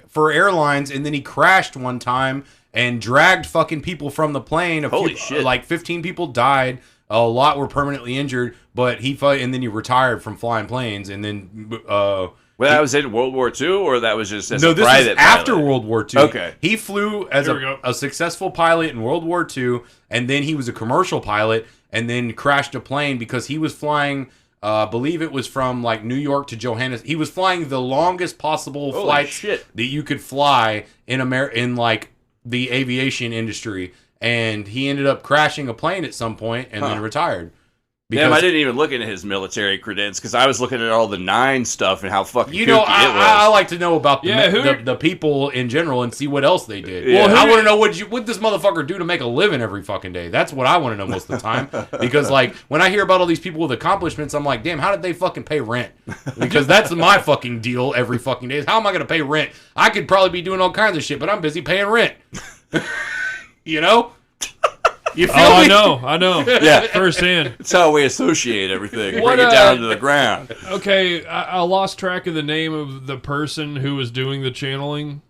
for airlines, and then he crashed one time and dragged fucking people from the plane. Holy shit! Like 15 people died. A lot were permanently injured, but and then he retired from flying planes, and then. Well, that was in World War II, or that was just as no, a this private is after pilot? World War II. Okay. He flew as a successful pilot in World War II, and then he was a commercial pilot, and then crashed a plane because he was flying, I believe it was from like New York to Johannesburg. He was flying the longest possible flights that you could fly in like the aviation industry, and he ended up crashing a plane at some point and then retired. Damn, I didn't even look into his military credentials because I was looking at all the 9 stuff and how fucking kooky it was. I like to know about the people in general and see what else they did. Yeah. Well, I want to know what this motherfucker do to make a living every fucking day. That's what I want to know most of the time. Because like when I hear about all these people with accomplishments, I'm like, damn, how did they fucking pay rent? Because that's my fucking deal every fucking day. Is how am I going to pay rent? I could probably be doing all kinds of shit, but I'm busy paying rent. You know? You feel me? I know. Yeah, firsthand. That's how we associate everything. Bring it down to the ground. Okay, I lost track of the name of the person who was doing the channeling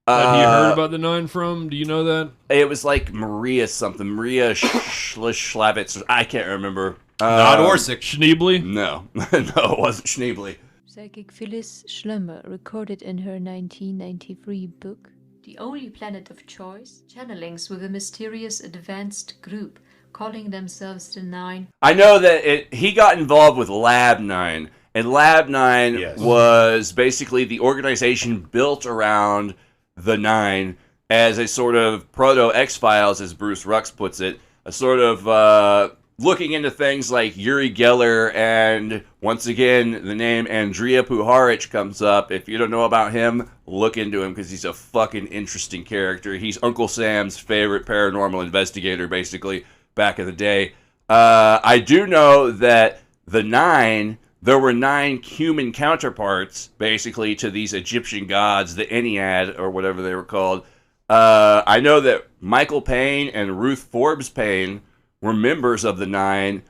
that he heard about the 9 from. Do you know that? It was like Maria something. Maria Schlavitz. I can't remember. Not Orsic. Schneebly? No. No, it wasn't Schneebly. Psychic Phyllis Schlemmer recorded in her 1993 book, The Only Planet of Choice, channelings with a mysterious advanced group calling themselves the 9. I know that he got involved with Lab 9, and Lab 9 was basically the organization built around the 9 as a sort of proto-X-Files, as Bruce Rux'S puts it, a sort of looking into things like Uri Geller, and once again, the name Andrija Puharich comes up. If you don't know about him, look into him because he's a fucking interesting character. He's Uncle Sam's favorite paranormal investigator, basically, back in the day. I do know that the 9, there were 9 human counterparts, basically, to these Egyptian gods, the Ennead, or whatever they were called. I know that Michael Payne and Ruth Forbes Payne were members of the 9.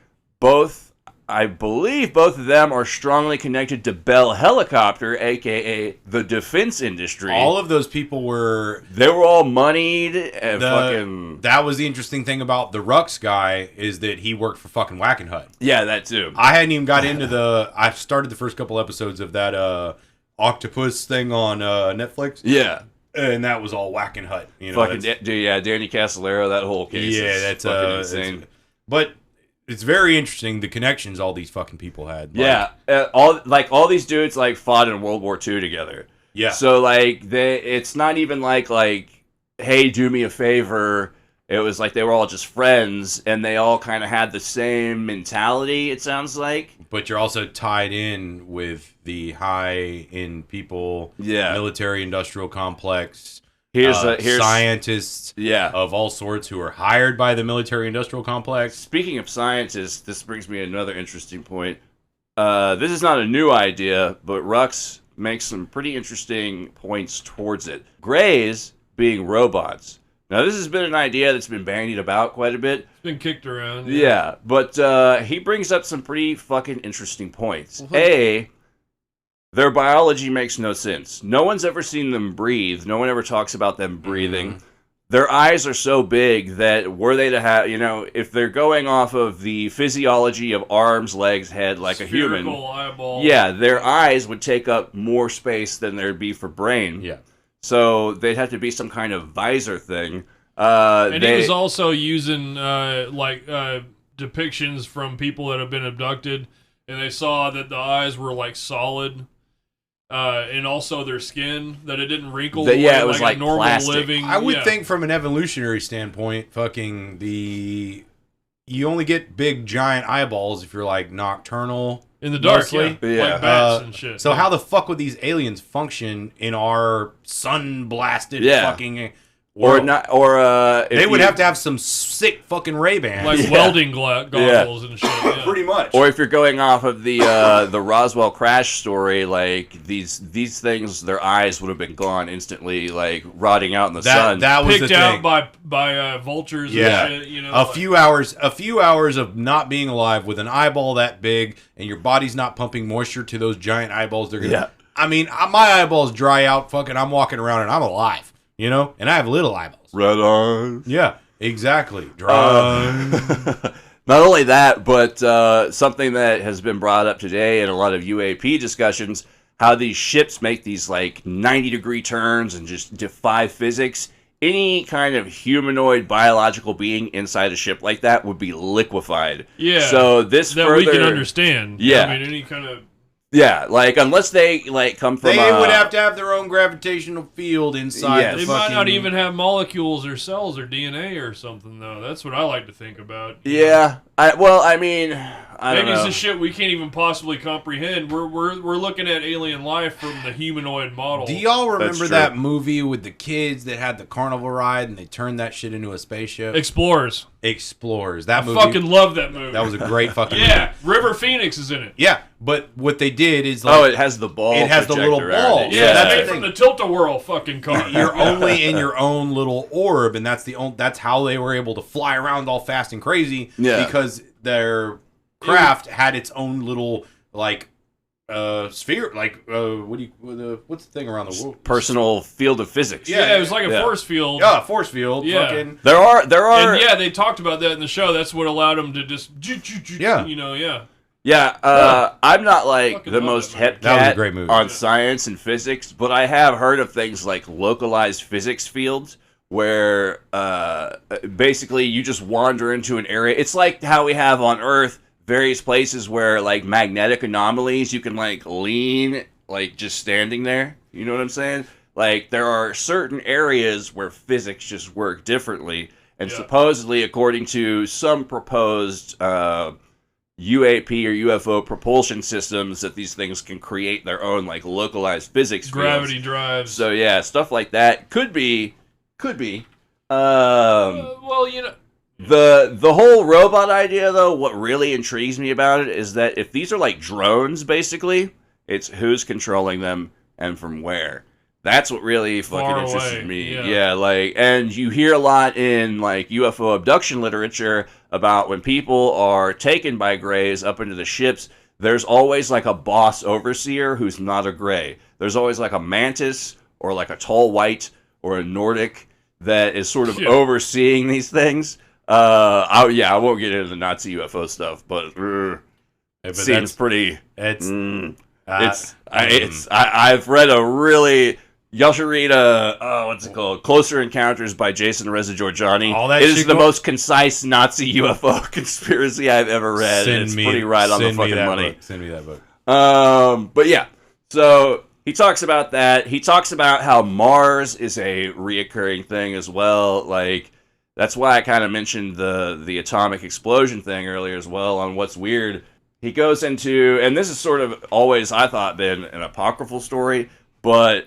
I believe both of them are strongly connected to Bell Helicopter, a.k.a. the defense industry. All of those people were... They were all moneyed and fucking... That was the interesting thing about the Rux'S guy, is that he worked for fucking Wackenhut. Yeah, that too. I hadn't even got into the... I started the first couple episodes of that octopus thing on Netflix. Yeah. And that was all Wackenhut. You know, fucking Danny Casolaro, that whole case is that's fucking insane. But it's very interesting the connections all these fucking people had. Like, yeah, all these dudes like fought in World War II together. Yeah. So like it's not even like hey, do me a favor. It was like they were all just friends, and they all kind of had the same mentality, it sounds like. But you're also tied in with the high-end people, military-industrial complex, here's scientists of all sorts who are hired by the military-industrial complex. Speaking of scientists, this brings me to another interesting point. This is not a new idea, but Rux'S makes some pretty interesting points towards it. Greys being robots. Now, this has been an idea that's been bandied about quite a bit. It's been kicked around. Yeah, but he brings up some pretty fucking interesting points. their biology makes no sense. No one's ever seen them breathe. No one ever talks about them breathing. Mm-hmm. Their eyes are so big that were they to have, if they're going off of the physiology of arms, legs, head, like Spherical a human, eyeball. yeah, their eyes would take up more space than there'd be for brain. Yeah. So they'd have to be some kind of visor thing. And he was also using depictions from people that have been abducted, and they saw that the eyes were like solid. And also their skin, that it didn't wrinkle away it was like normal plastic. living. I would think from an evolutionary standpoint, you only get big giant eyeballs if you're like nocturnal. In the dark, mostly. Yeah. Like bats and shit. So how the fuck would these aliens function in our sun-blasted fucking world? They would have to have some sick fucking Ray-Bans. Like welding goggles and shit. Yeah. Pretty much. Or if you're going off of the Roswell crash story, like these things, their eyes would have been gone instantly, like rotting out in the sun. That was picked the out thing. by vultures and shit. A few hours of not being alive with an eyeball that big, and your body's not pumping moisture to those giant eyeballs. They're gonna. Yeah. I mean, my eyeballs dry out. Fucking, I'm walking around and I'm alive. And I have little eyeballs. Red eyes. Yeah, exactly. Dry. Not only that, but something that has been brought up today in a lot of UAP discussions, how these ships make these like 90-degree turns and just defy physics. Any kind of humanoid biological being inside a ship like that would be liquefied. Yeah. So we can understand. Yeah. I mean, any kind of. Yeah, like unless they like come from. They would have to have their own gravitational field inside. Yes. They might not even have molecules or cells or DNA or something, though. That's what I like to think about. Yeah. I don't know. Maybe it's a shit we can't even possibly comprehend. We're looking at alien life from the humanoid model. Do y'all remember that movie with the kids that had the carnival ride and they turned that shit into a spaceship? Explorers. That movie. I fucking love that movie. That was a great fucking movie. Yeah, River Phoenix is in it. Yeah, but what they did is like... it has the ball. It has the little ball. Yeah, that's made from the Tilt-A-Whirl fucking car. You're only in your own little orb, and that's how they were able to fly around all fast and crazy. Yeah. Because their craft had its own little sphere, what's the thing around the world? Personal field of physics. Yeah, it was like a force field. Yeah, force field. Yeah. Fucking. There are. And they talked about that in the show. That's what allowed them to just. Yeah. Yeah. I'm not like the most hep That was a cat great movie. on science and physics, but I have heard of things like localized physics fields where basically you just wander into an area. It's like how we have on Earth various places where like magnetic anomalies, you can like lean like just standing there. You know what I'm saying? Like there are certain areas where physics just work differently, and supposedly according to some proposed UAP or UFO propulsion systems, that these things can create their own like localized physics gravity fields. drives. So yeah, stuff like that could be. The whole robot idea, though, what really intrigues me about it is that if these are like drones, basically, it's who's controlling them and from where. That's what really fucking interested me. Yeah, like, and you hear a lot in like UFO abduction literature about when people are taken by Greys up into the ships, there's always like a boss overseer who's not a Grey. There's always like a mantis or like a tall white or a Nordic that is sort of overseeing these things. I won't get into the Nazi UFO stuff, but seems pretty. I've read a really. Y'all should read what's it called? Closer Encounters by Jason Reza Giorgiani. It is the most concise Nazi UFO conspiracy I've ever read. It's pretty right on the fucking money. Send me that book. But yeah, so he talks about that. He talks about how Mars is a reoccurring thing as well. Like, that's why I kind of mentioned the atomic explosion thing earlier as well on what's weird. He goes into, and this is sort of always, I thought, been an apocryphal story, but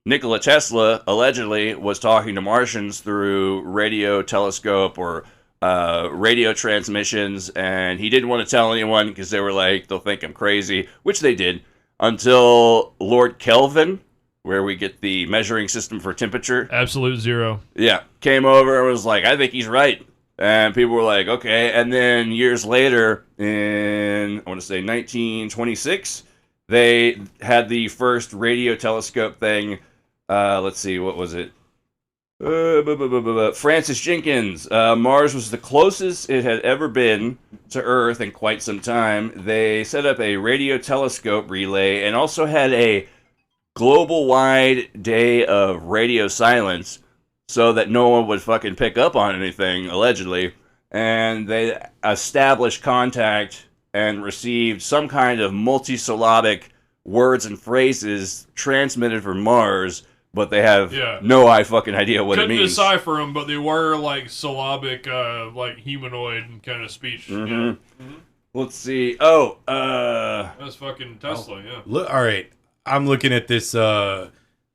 Nikola Tesla allegedly was talking to Martians through radio telescope or radio transmissions, and he didn't want to tell anyone because they were like, they'll think I'm crazy, which they did, until Lord Kelvin, where we get the measuring system for temperature. Absolute zero. Yeah, came over and was like, I think he's right. And people were like, okay. And then years later, in, I want to say 1926, They had the first radio telescope thing. Let's see, what was it? Francis Jenkins. Mars was the closest it had ever been to Earth in quite some time. They set up a radio telescope relay and also had a global-wide day of radio silence so that no one would fucking pick up on anything, allegedly. And they established contact and received some kind of multisyllabic words and phrases transmitted from Mars, but they have no fucking idea what it means. Couldn't decipher them, but they were like syllabic, like humanoid kind of speech. Mm-hmm. Yeah. Mm-hmm. Let's see. That's fucking Tesla. Yeah. Look, all right, I'm looking at this.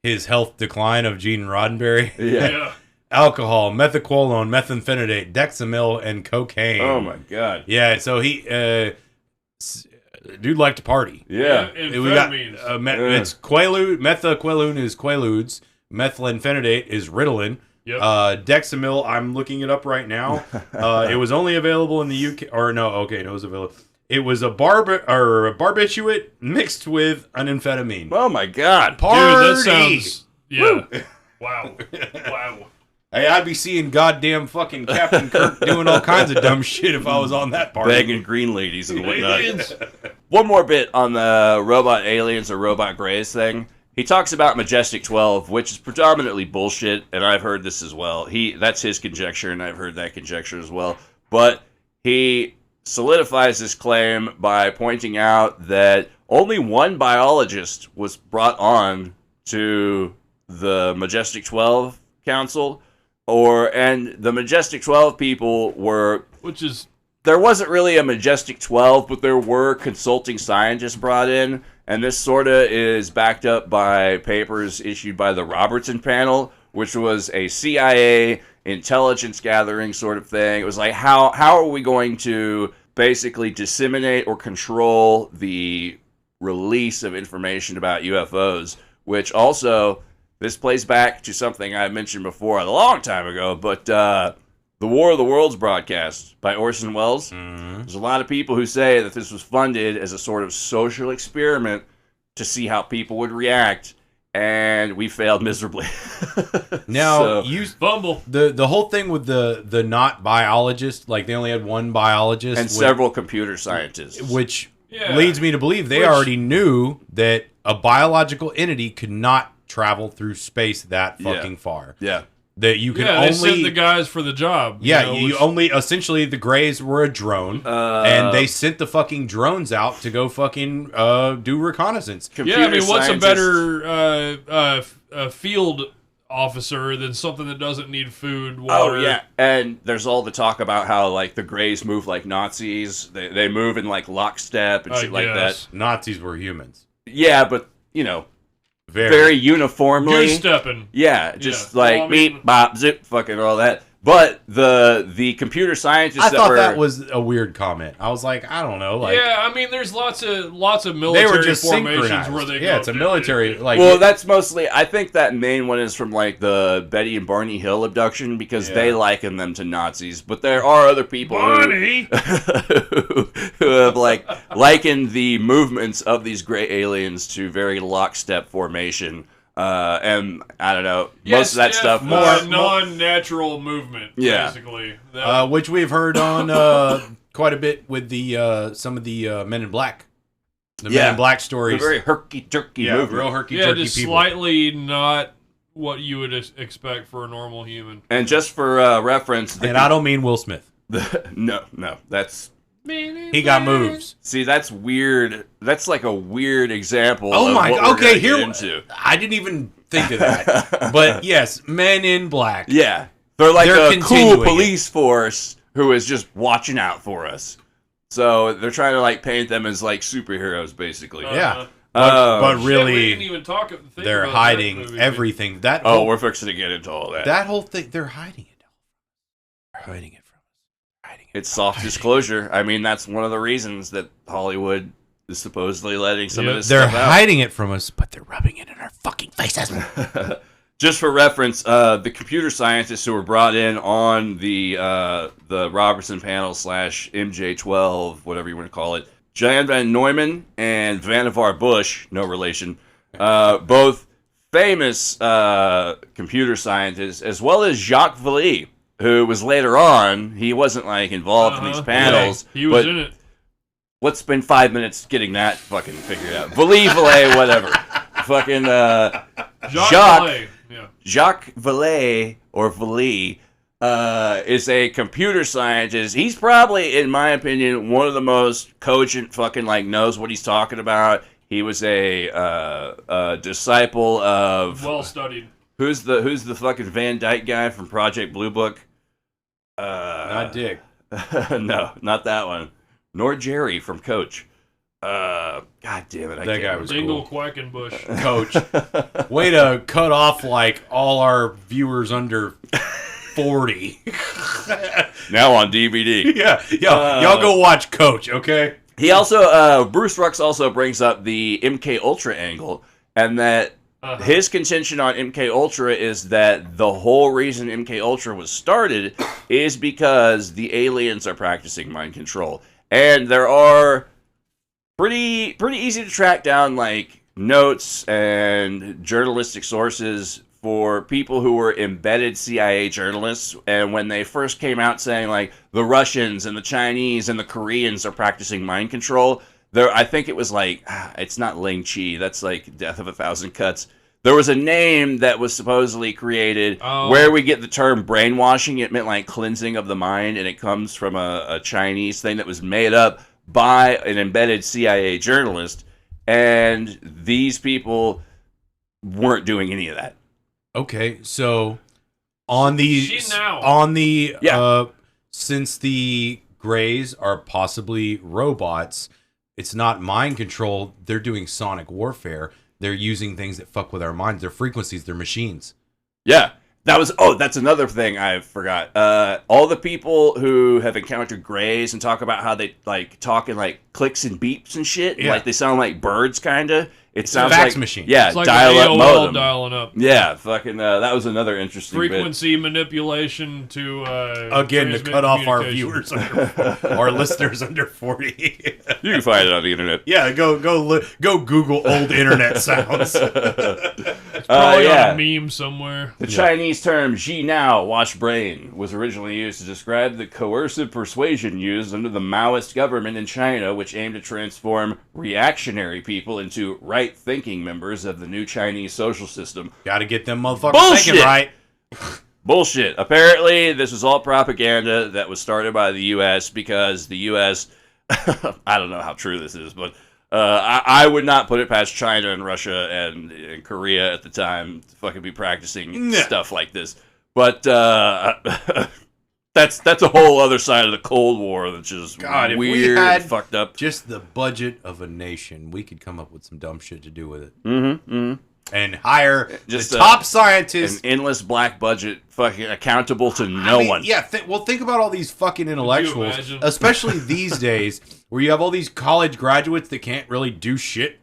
His health decline of Gene Roddenberry. Yeah. Alcohol, methaqualone, methamphetamine, Dexamyl, and cocaine. Oh my god. Yeah. So he, dude, liked to party. Yeah. We got it's Quaalude. Methaqualone is Quaaludes. Methamphetamine is Ritalin. Yep. Dexamyl, I'm looking it up right now. It was only available in the UK. Or no, okay, no, it was available. It was a barbiturate mixed with an amphetamine. Oh my god. Party! Dude, that sounds... Yeah. Wow. Wow. Hey, I'd be seeing goddamn fucking Captain Kirk doing all kinds of dumb shit if I was on that party. Begging green ladies and whatnot. One more bit on the robot aliens or robot greys thing. He talks about Majestic 12, which is predominantly bullshit, and I've heard this as well. That's his conjecture, and I've heard that conjecture as well. But he solidifies this claim by pointing out that only one biologist was brought on to the Majestic 12 Council, and the Majestic 12 people were... There wasn't really a Majestic 12, but there were consulting scientists brought in, and this sort of is backed up by papers issued by the Robertson Panel, which was a CIA intelligence gathering sort of thing. It was like, how are we going to basically disseminate or control the release of information about UFOs, which also... This plays back to something I mentioned before a long time ago, but the War of the Worlds broadcast by Orson Welles. Mm-hmm. There's a lot of people who say that this was funded as a sort of social experiment to see how people would react, and we failed miserably. Now, you fumble. The whole thing with the not biologist, like they only had one biologist. And several computer scientists. Which leads me to believe they already knew that a biological entity could not travel through space that fucking far. Yeah. That you can only... they sent the guys for the job. Yeah, you only... Essentially, the Greys were a drone, and they sent the fucking drones out to go fucking do reconnaissance. What's a better field officer than something that doesn't need food, water? Oh, yeah. And there's all the talk about how, like, the Greys move like Nazis. They move in, like, lockstep and shit like that. Nazis were humans. Yeah, but, you know... Very uniformly. Goose-stepping. Yeah, just beep, bop, zip, fucking all that. But the computer scientists that was a weird comment. I was like, I don't know. Like, there's lots of military formations where they go. It's a military. That's mostly. I think that main one is from like the Betty and Barney Hill abduction because they liken them to Nazis. But there are other people who have like likened the movements of these gray aliens to very lockstep formation. And I don't know, most of that stuff more non-natural movement, basically. Which we've heard on quite a bit with the some of the Men in Black. Men in Black stories. Very herky-jerky movement. Real herky-jerky just people. Slightly not what you would expect for a normal human. And just for reference... And I don't mean Will Smith. No, that's... He got moves. See, that's weird. That's like a weird example. Oh my god! Okay, here I didn't even think of that. But yes, Men in Black. Yeah, they're like a cool police force who is just watching out for us. So they're trying to like paint them as like superheroes, basically. Yeah, but really, we didn't even they're hiding everything. We're fixing to get into all that. That whole thing, they're hiding it. They're hiding it. It's soft disclosure. I mean, that's one of the reasons that Hollywood is supposedly letting some of this stuff out. They're hiding it from us, but they're rubbing it in our fucking faces. Just for reference, the computer scientists who were brought in on the Robertson panel / MJ12, whatever you want to call it, Jan van Neumann and Vannevar Bush, no relation, both famous computer scientists, as well as Jacques Vallée, who was later on, he wasn't like involved in these panels. Yeah, he was in it. Let's spend 5 minutes getting that fucking figured out. Vallée, whatever. Fucking Jacques Vallée, or Vallée, is a computer scientist. He's probably, in my opinion, one of the most cogent fucking, like, knows what he's talking about. He was a disciple of... Well studied. Who's the fucking Van Dyke guy from Project Blue Book? Not Dick. No, not that one. Nor Jerry from Coach. God damn it! That guy was Dingle cool. Quackenbush. Coach. Way to cut off like all our viewers under 40. Now on DVD. Yeah, y'all go watch Coach, okay? He also, Bruce Rux also brings up the MK Ultra angle, and that his contention on MK Ultra is that the whole reason MK Ultra was started is because the aliens are practicing mind control, and there are pretty easy to track down like notes and journalistic sources for people who were embedded CIA journalists, and when they first came out saying like the Russians and the Chinese and the Koreans are practicing mind control, I think it was like, it's not Ling Chi, that's like Death of a Thousand Cuts. There was a name that was supposedly created where we get the term brainwashing. It meant like cleansing of the mind, and it comes from a Chinese thing that was made up by an embedded CIA journalist, and these people weren't doing any of that. Okay, so on the since the Greys are possibly robots, it's not mind control. They're doing sonic warfare. They're using things that fuck with our minds. They're frequencies. They're machines. Yeah. That's another thing I forgot. All the people who have encountered Greys and talk about how they like talk in like clicks and beeps and shit, like they sound like birds, kind of. It sounds like a fax like machine. Yeah, it's like dial-up modem. Dialing up. Yeah, fucking. That was another interesting frequency manipulation to again to cut off our viewers, our listeners under 40. You can find it on the internet. Yeah, go Google old internet sounds. It's probably on a meme somewhere. The Chinese term "ji now" wash brain was originally used to describe the coercive persuasion used under the Maoist government in China, which aimed to transform reactionary people into right-thinking members of the new Chinese social system. Gotta get them motherfuckers thinking right. Bullshit. Apparently, this was all propaganda that was started by the U.S. because the U.S. I don't know how true this is, but I would not put it past China and Russia and Korea at the time to fucking be practicing stuff like this. But that's a whole other side of the Cold War that's just weird and fucked up. Just the budget of a nation, we could come up with some dumb shit to do with it. Mm-hmm. And hire just the top scientists. An endless black budget, fucking accountable to no one. Yeah, think about all these fucking intellectuals, especially these days, where you have all these college graduates that can't really do shit.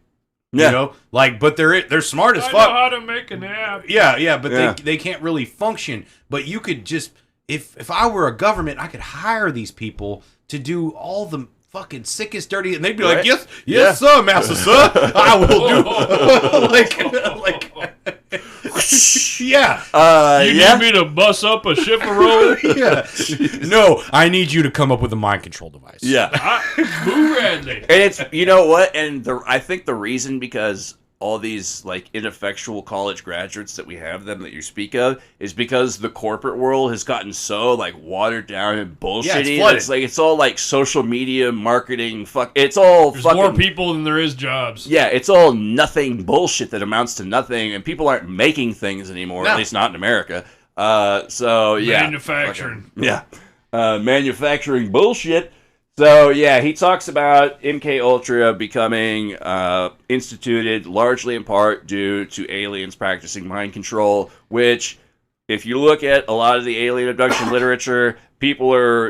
Yeah. You know, like, but they're smart as fuck. I know how to make an app. Yeah, but they can't really function. But you could just, if I were a government, I could hire these people to do all the fucking sickest, dirty, and they'd be like, yes, sir, master, sir, I will do. You need me to bust up a chaperone? No, I need you to come up with a mind control device. Boo Radley. And it's, you know what, and I think the reason because all these like ineffectual college graduates that we have them that you speak of is because the corporate world has gotten so like watered down and bullshitty. It's all like social media marketing. There's more people than there is jobs. Yeah, it's all nothing bullshit that amounts to nothing, and people aren't making things anymore. At least not in America. Manufacturing. Manufacturing bullshit. So, he talks about MK Ultra becoming instituted largely in part due to aliens practicing mind control, which, if you look at a lot of the alien abduction literature, people are,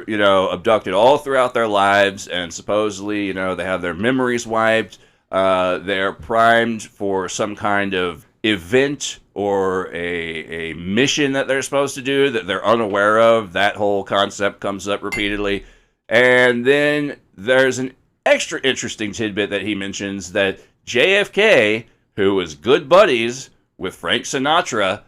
abducted all throughout their lives, and supposedly, they have their memories wiped. They're primed for some kind of event or a mission that they're supposed to do that they're unaware of. That whole concept comes up repeatedly. And then there's an extra interesting tidbit that he mentions that JFK, who was good buddies with Frank Sinatra,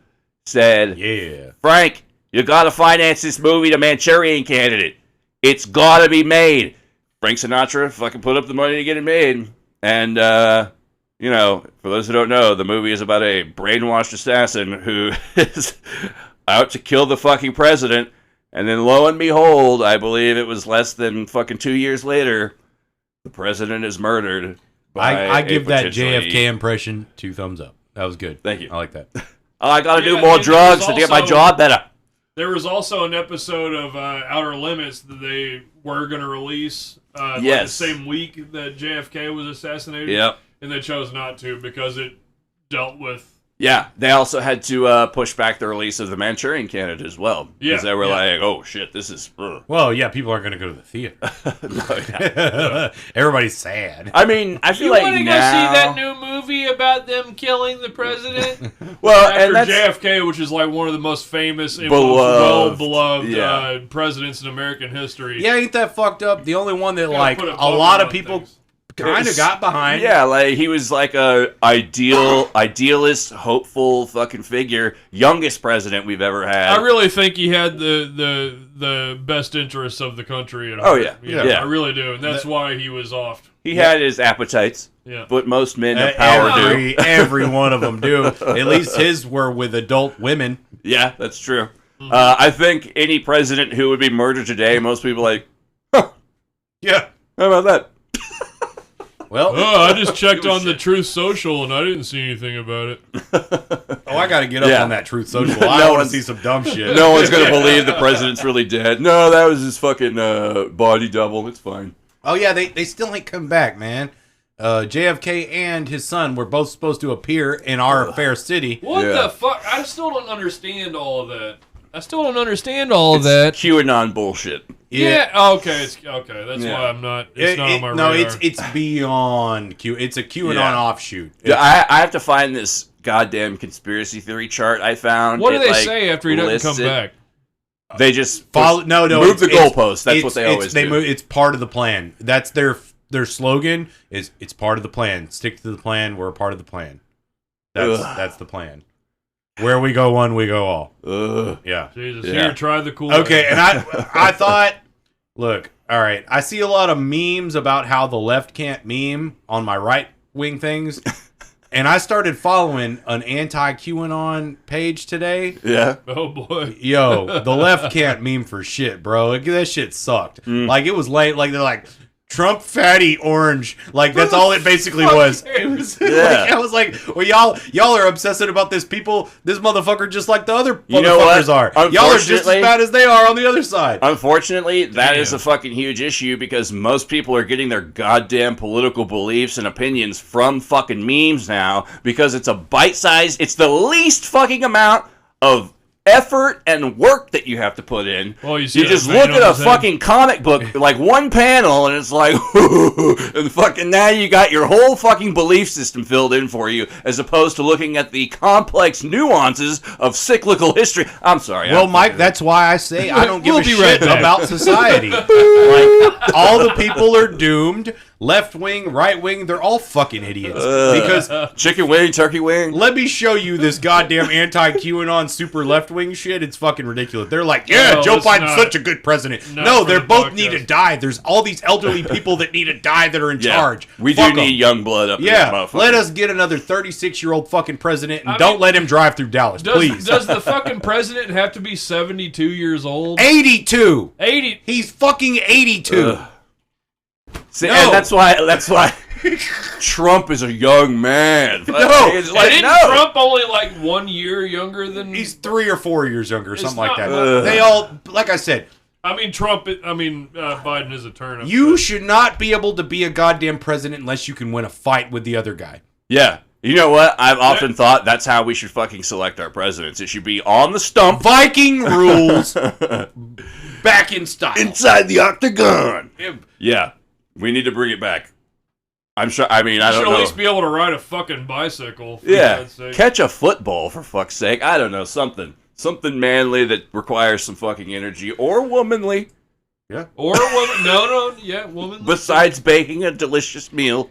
said, Yeah. Frank, you gotta finance this movie, The Manchurian Candidate. It's gotta be made. Frank Sinatra fucking put up the money to get it made. And, you know, for those who don't know, the movie is about a brainwashed assassin who is out to kill the fucking president. And then lo and behold, I believe it was less than fucking 2 years later, the president is murdered. I give that JFK impression 2 thumbs up. That was good. Thank you. I like that. I gotta do more drugs to get my job better. There was also an episode of Outer Limits that they were going to release like the same week that JFK was assassinated. Yep. And they chose not to because it dealt with... Yeah, they also had to push back the release of The Manchurian Candidate as well. Yeah. Because they were like, oh shit, this is... Well, yeah, people aren't going to go to the theater. Everybody's sad. I mean, I feel like now... You want to go see that new movie about them killing the president? Well, after and that's... JFK, which is like one of the most famous and most well-beloved presidents in American history. Yeah, ain't that fucked up? The only one that, like, a lot of people... kind of got behind. Yeah, like he was like a idealist, hopeful fucking figure, youngest president we've ever had. I really think he had the best interests of the country at heart. Oh yeah, yeah. I really do, and that's why he was off. He had his appetites. Yeah, but most men of power do. Every one of them do. At least his were with adult women. Yeah, that's true. I think any president who would be murdered today, most people are like, huh, yeah, how about that? Well, I just checked on the Truth Social and I didn't see anything about it. I got to get up on that Truth Social. I want to see some dumb shit. No one's going to believe the president's really dead. No, that was his fucking body double. It's fine. Oh, yeah, they still ain't come back, man. JFK and his son were both supposed to appear in our fair city. What the fuck? I still don't understand all of that. QAnon bullshit. Yeah. Okay. Okay. That's why I'm not. It's not on my radar. No, it's beyond Q. It's a QAnon offshoot. I have to find this goddamn conspiracy theory chart I found. What do they say after he doesn't come back? They just move the goalposts. That's what they always do. It's part of the plan. That's their slogan. It's part of the plan. Stick to the plan. We're a part of the plan. That's the plan. Where we go one, we go all. Yeah. Jesus, here, try the cool. Okay, and I thought, look, all right, I see a lot of memes about how the left can't meme on my right-wing things, and I started following an anti-QAnon page today. Yeah. Oh, boy. Yo, the left can't meme for shit, bro. That shit sucked. Like, it was late. Like, they're like... Trump fatty orange, like that's all it basically was. It was like, I was like, well, y'all are obsessing about this motherfucker just like the other motherfuckers are. Y'all are just as bad as they are on the other side. Unfortunately, that is a fucking huge issue because most people are getting their goddamn political beliefs and opinions from fucking memes now because it's a bite-sized, it's the least fucking amount of effort and work that you have to put in. Well, you just look at a fucking comic book, like one panel, and it's like, and fucking now you got your whole fucking belief system filled in for you, as opposed to looking at the complex nuances of cyclical history. I'm sorry. Well, Mike, that's why I say I don't give a shit about society. Like, all the people are doomed. Left wing, right wing, they're all fucking idiots. Because chicken wing, turkey wing. Let me show you this goddamn anti-QAnon super left wing shit. It's fucking ridiculous. They're like, Joe Biden's such a good president. No, they both need to die. There's all these elderly people that need to die that are in charge. We do need young blood up here, motherfucker. Let us get another 36-year-old fucking president and don't let him drive through Dallas, please. Does the fucking president have to be 72 years old? 82. 80. He's fucking 82. See, and that's why Trump is a young man. Isn't Trump only like 1 year younger than... He's 3 or 4 years younger, something like that. They all, like I said... Biden is a turnip. You should not be able to be a goddamn president unless you can win a fight with the other guy. Yeah. You know what? I've often thought that's how we should fucking select our presidents. It should be on the stump. Viking rules. Back in style. Inside the octagon. Yeah. We need to bring it back. I'm sure. I mean, I don't know. You should at least be able to ride a fucking bicycle. Catch a football for fuck's sake. I don't know, something manly that requires some fucking energy or womanly. Yeah. Or a woman. No, yeah, woman. Besides baking a delicious meal,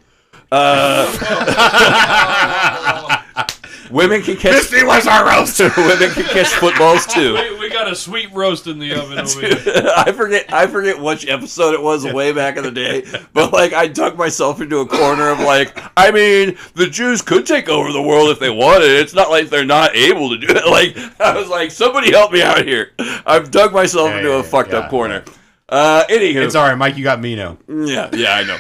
women can catch. Misty was our roast. Women can catch footballs too. We got a sweet roast in the oven over here. I forget which episode it was way back in the day, but like I dug myself into a corner of like, I mean, the Jews could take over the world if they wanted. It's not like they're not able to do it. Like I was like, somebody help me out here. I've dug myself into a fucked up corner. Anywho, It's all right, Mike. You got me now. yeah, I know.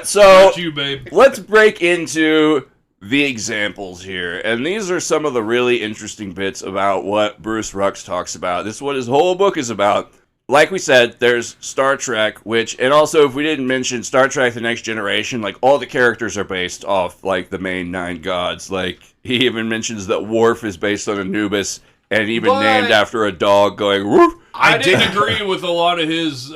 So Not you, babe. let's break into the examples here, and these are some of the really interesting bits about what Bruce Rux'S talks about. This is what his whole book is about. Like we said, there's Star Trek, and also if we didn't mention Star Trek: The Next Generation, like all the characters are based off like the main 9 gods. Like he even mentions that Worf is based on Anubis, and even named after a dog going woof. I didn't agree with a lot of his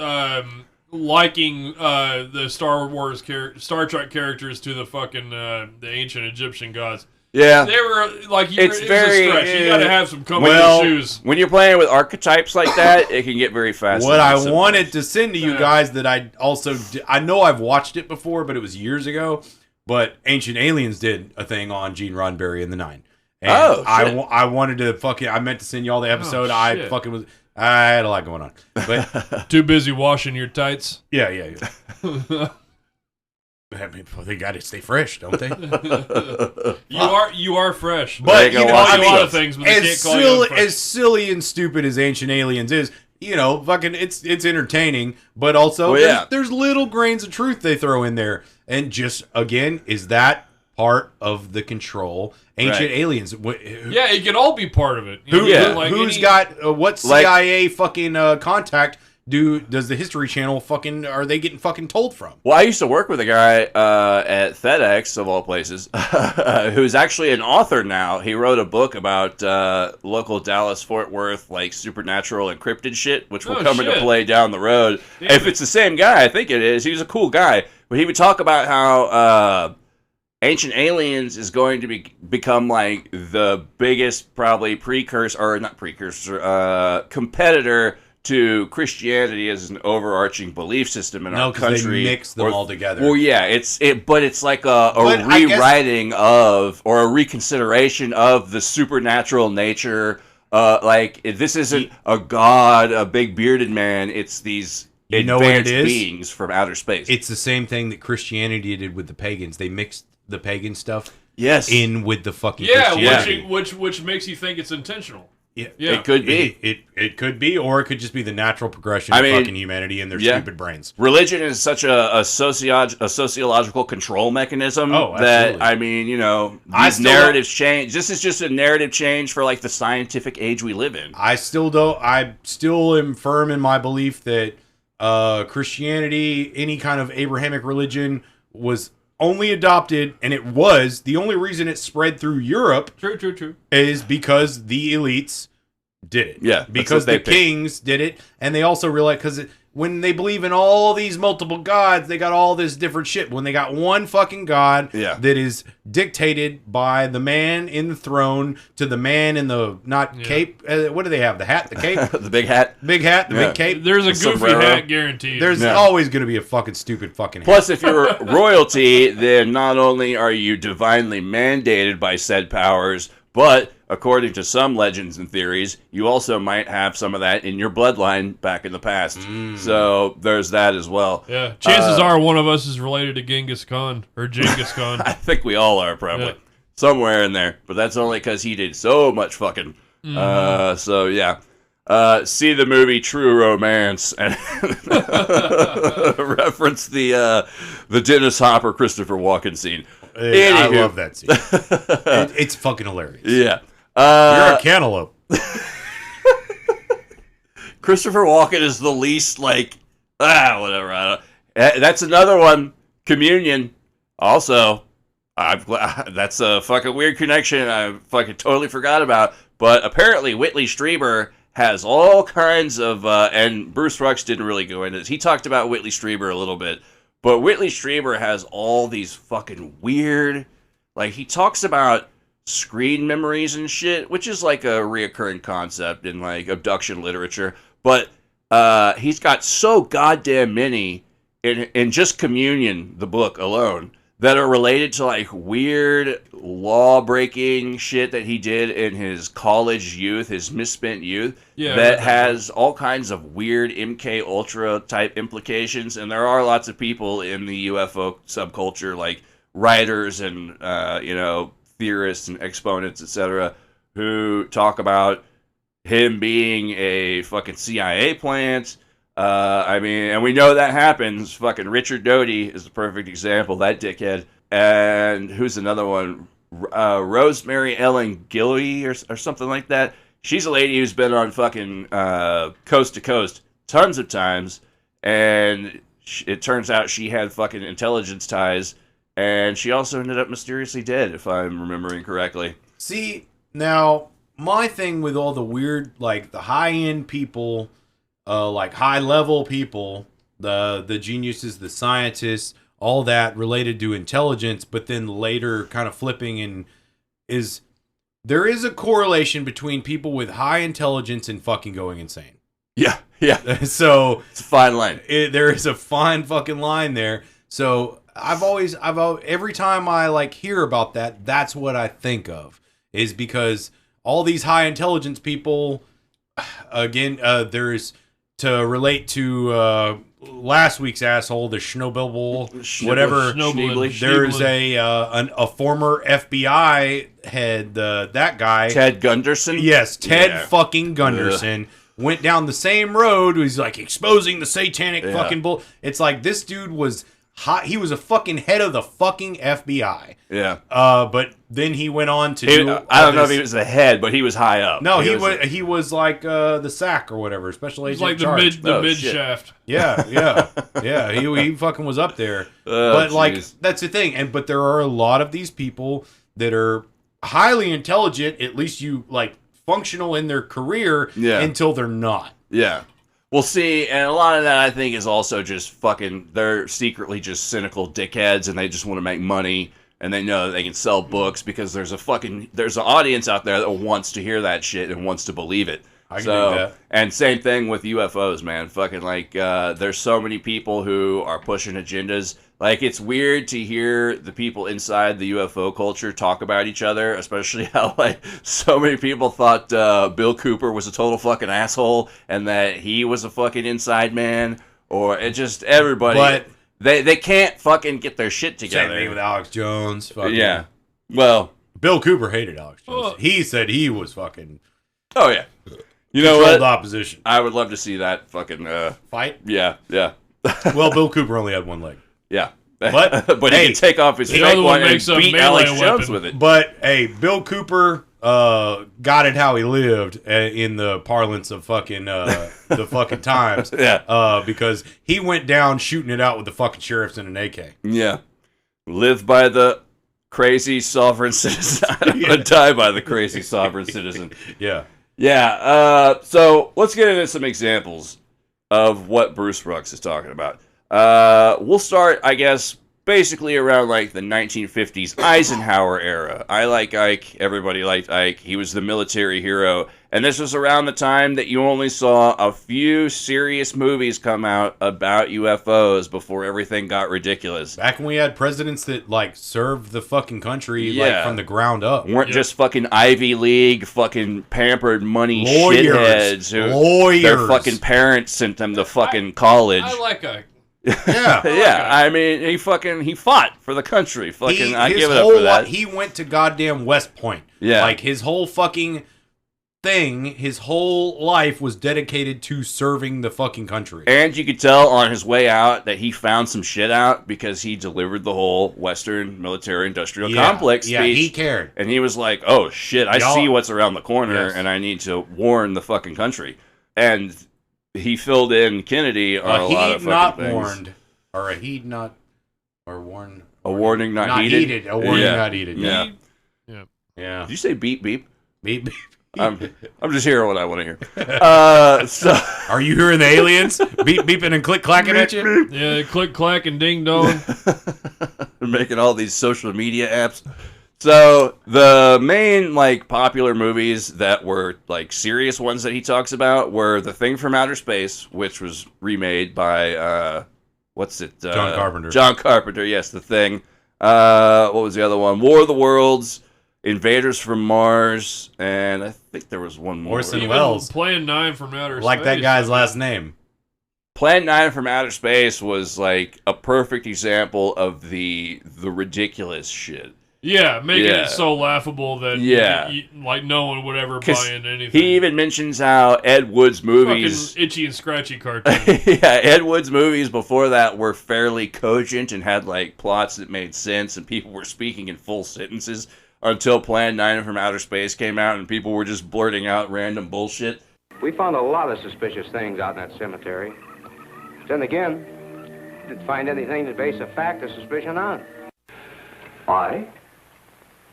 liking the Star Trek characters to the fucking the ancient Egyptian gods. Yeah, They were like, It's it very- was a stretch. You got to have some comfy shoes. when you're playing with archetypes like that, it can get very fast. What I wanted to send to you guys that I know I've watched it before, but it was years ago. But Ancient Aliens did a thing on Gene Roddenberry in the 9. And I wanted to I meant to send y'all the episode. I had a lot going on, but Too busy washing your tights. yeah. I mean, they got to stay fresh, don't they? You are fresh. But They you go know, watch I I mean, mean, a lot of things, but they can't call you unfresh. as silly and stupid as Ancient Aliens is, you know, fucking, it's entertaining, but also there's little grains of truth they throw in there, and just again, is that part of the control? Ancient Aliens, Yeah, it can all be part of it. who's got what CIA fucking contact? Does the History Channel fucking, are they getting fucking told from? Well, I used to work with a guy at FedEx, of all places, who's actually an author now. He wrote a book about local Dallas-Fort Worth, like, supernatural encrypted shit, which will come into play down the road. Damn if it's the same guy, I think it is. He was a cool guy. But he would talk about how Ancient Aliens is going to become, like, the biggest, probably, competitor to Christianity as an overarching belief system in our country. They mix them all together. Well, yeah, but it's like a rewriting or a reconsideration of the supernatural nature. Like this isn't a god, a big bearded man. It's these advanced beings from outer space. It's the same thing that Christianity did with the pagans. They mixed the pagan stuff in with the fucking Christianity. which makes you think it's intentional. Yeah, it could be. It could be, or it could just be the natural progression of fucking humanity and their stupid brains. Religion is such a sociological control mechanism that, I mean, you know, these narratives change. This is just a narrative change for, like, the scientific age we live in. I still am firm in my belief that Christianity, any kind of Abrahamic religion, was only adopted, and it was the only reason it spread through Europe. True. Is because the elites did it. Yeah, because the kings did it, and they also realized because when they believe in all these multiple gods, they got all this different shit. When they got one fucking god that is dictated by the man in the throne to the man in the cape. What do they have? The hat, the cape, the big hat, the big cape. There's a goofy sombrero. Hat guaranteed. There's always going to be a fucking stupid fucking hat. Plus, if you're royalty, then not only are you divinely mandated by said powers, but according to some legends and theories, you also might have some of that in your bloodline back in the past. So there's that as well. Yeah, chances are one of us is related to Genghis Khan or Genghis Khan. I think we all are probably somewhere in there, but that's only because he did so much fucking. So yeah. See the movie True Romance and reference the Dennis Hopper Christopher Walken scene. I love that scene. It's fucking hilarious. Yeah. You're a cantaloupe. Christopher Walken is the least, like, whatever. That's another one. Communion. Also, that's a fucking weird connection I fucking totally forgot about. But apparently Whitley Strieber has all kinds of, and Bruce Rux'S didn't really go into this. He talked about Whitley Strieber a little bit. But Whitley Strieber has all these fucking weird, like, he talks about screen memories and shit, which is like a reoccurring concept in, like, abduction literature. But he's got so goddamn many in just Communion, the book alone, that are related to like weird law-breaking shit that he did in his college youth, his misspent youth, that has all kinds of weird MK Ultra type implications. And there are lots of people in the UFO subculture, like writers and theorists and exponents, etc., who talk about him being a fucking CIA plant. And we know that happens. Fucking Richard Doty is the perfect example, that dickhead. And who's another one? Rosemary Ellen Guillory or something like that. She's a lady who's been on fucking Coast to Coast tons of times, and it turns out she had fucking intelligence ties, and she also ended up mysteriously dead, if I'm remembering correctly. See, now, my thing with all the weird, like, the high-end people, like, high-level people, the geniuses, the scientists, all that related to intelligence, but then later kind of flipping there is a correlation between people with high intelligence and fucking going insane. Yeah. So it's a fine line. There is a fine fucking line there. So every time I like hear about that, that's what I think of, is because all these high intelligence people, again, there's to relate to last week's asshole, the Schnobel, whatever. There's a former FBI head, that guy, Ted Gunderson. Yes, Ted fucking Gunderson. Went down the same road. He's like exposing the satanic fucking bull. It's like this dude was hot. He was a fucking head of the fucking FBI. Yeah. But then he went on to do. I don't know if he was the head, but he was high up. No, he was like the SAC or whatever, special agent. Like the mid shaft. Yeah. He fucking was up there. But like that's the thing. But there are a lot of these people that are highly intelligent. At least you like functional in their career until they're not. Yeah. Well, see, and a lot of that, I think, is also just fucking, they're secretly just cynical dickheads, and they just want to make money, and they know that they can sell books, because there's an audience out there that wants to hear that shit and wants to believe it. I can do that. And same thing with UFOs, man. Fucking, like, there's so many people who are pushing agendas. Like, it's weird to hear the people inside the UFO culture talk about each other, especially how, like, so many people thought Bill Cooper was a total fucking asshole and that he was a fucking inside man, or it just everybody. But they can't fucking get their shit together. Same thing with Alex Jones. Fucking. Yeah. Well, Bill Cooper hated Alex Jones. He said he was fucking. Oh, yeah. You know what? Opposition. I would love to see that fucking fight. Yeah. Well, Bill Cooper only had one leg. Yeah. But he can take off his fake one and beat Alex Jones with it. But hey, Bill Cooper got it how he lived in the parlance of fucking the fucking times. Yeah. Because he went down shooting it out with the fucking sheriffs in an AK. Yeah. Live by the crazy sovereign citizen. I'm gonna die by the crazy sovereign citizen. Yeah. Yeah. So let's get into some examples of what Bruce Rux'S is talking about. We'll start, I guess, basically around like the 1950s Eisenhower era. I like Ike. Everybody liked Ike. He was the military hero. And this was around the time that you only saw a few serious movies come out about UFOs before everything got ridiculous. Back when we had presidents that like served the fucking country like from the ground up. Weren't just fucking Ivy League fucking pampered money shitheads who their fucking parents sent them to fucking college. I like Ike. Yeah. I mean, he fought for the country. I give it up for that. He went to goddamn West Point. Yeah. Like his whole fucking thing, his whole life was dedicated to serving the fucking country. And you could tell on his way out that he found some shit out because he delivered the whole Western military industrial complex speech. Yeah, he cared. And he was like, oh shit, I see what's around the corner and I need to warn the fucking country. And he filled in Kennedy on a lot of fucking things. A warning not heeded. A warning not heeded. Yeah. Did you say beep beep? Beep beep. I'm just hearing what I want to hear. So are you hearing the aliens beep beeping and click clacking at you? Yeah, click clack and ding dong. They're making all these social media apps. So the main like popular movies that were like serious ones that he talks about were The Thing from Outer Space, which was remade by John Carpenter. John Carpenter, yes, The Thing. What was the other one? War of the Worlds, Invaders from Mars, and I think there was one more. Orson Welles. Plan 9 from Outer Space. Like that guy's last name. Plan 9 from Outer Space was like a perfect example of the ridiculous shit. Yeah, making it so laughable that like no one would ever buy into anything. He even mentions how Ed Wood's movies... Fucking Itchy and Scratchy cartoon. Yeah, Ed Wood's movies before that were fairly cogent and had like plots that made sense and people were speaking in full sentences until Plan 9 from Outer Space came out and people were just blurting out random bullshit. We found a lot of suspicious things out in that cemetery. Then again, didn't find anything to base a fact or suspicion on. I?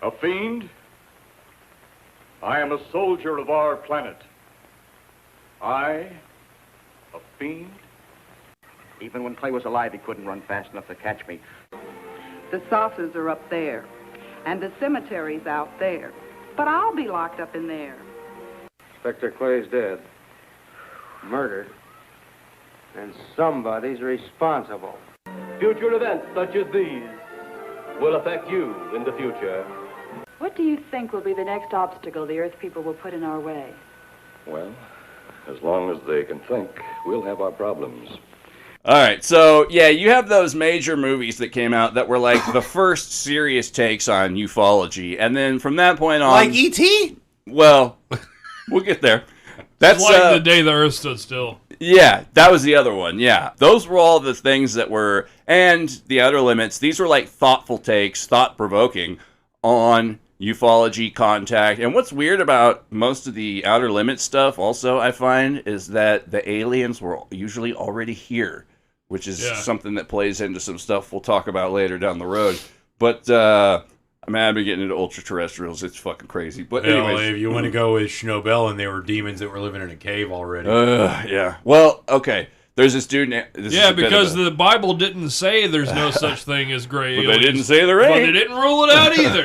A fiend? I am a soldier of our planet. I? A fiend? Even when Clay was alive, he couldn't run fast enough to catch me. The saucers are up there, and the cemetery's out there. But I'll be locked up in there. Inspector Clay's dead. Murdered. And somebody's responsible. Future events such as these will affect you in the future. What do you think will be the next obstacle the Earth people will put in our way? Well, as long as they can think, we'll have our problems. All right, so yeah, you have those major movies that came out that were like the first serious takes on ufology, and then from that point on, like E.T. Well, we'll get there. That's like The Day the Earth Stood Still. Yeah, that was the other one. Yeah, those were all the things that were, and The Outer Limits. These were like thoughtful takes, thought-provoking on ufology, contact. And what's weird about most of the Outer Limits stuff, also I find, is that the aliens were usually already here, which is something that plays into some stuff we'll talk about later down the road. But I mean, I've been getting into ultra-terrestrials. It's fucking crazy. But anyways, if you want to go with Schnobel and they were demons that were living in a cave already. Yeah. Well, okay. There's this dude. Because the Bible didn't say there's no such thing as gray aliens. They didn't say there ain't. But they didn't rule it out either.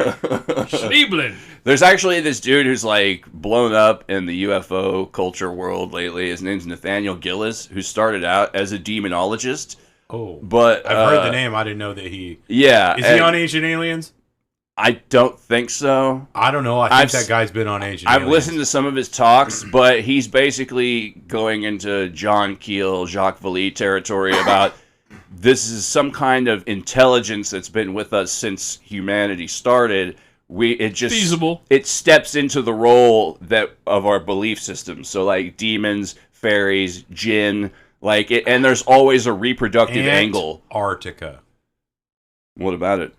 Schneeblen. There's actually this dude who's like blown up in the UFO culture world lately. His name's Nathaniel Gillis, who started out as a demonologist. Oh. But I've heard the name. I didn't know that he... Yeah. Is he on Ancient Aliens? I don't think so. I don't know. I think that guy's been on Ancient Aliens. I've listened to some of his talks, but he's basically going into John Keel, Jacques Vallée territory about this is some kind of intelligence that's been with us since humanity started. Feasible. It steps into the role of our belief system. So like demons, fairies, jinn, like it, and there's always a reproductive angle. Antarctica. What about it?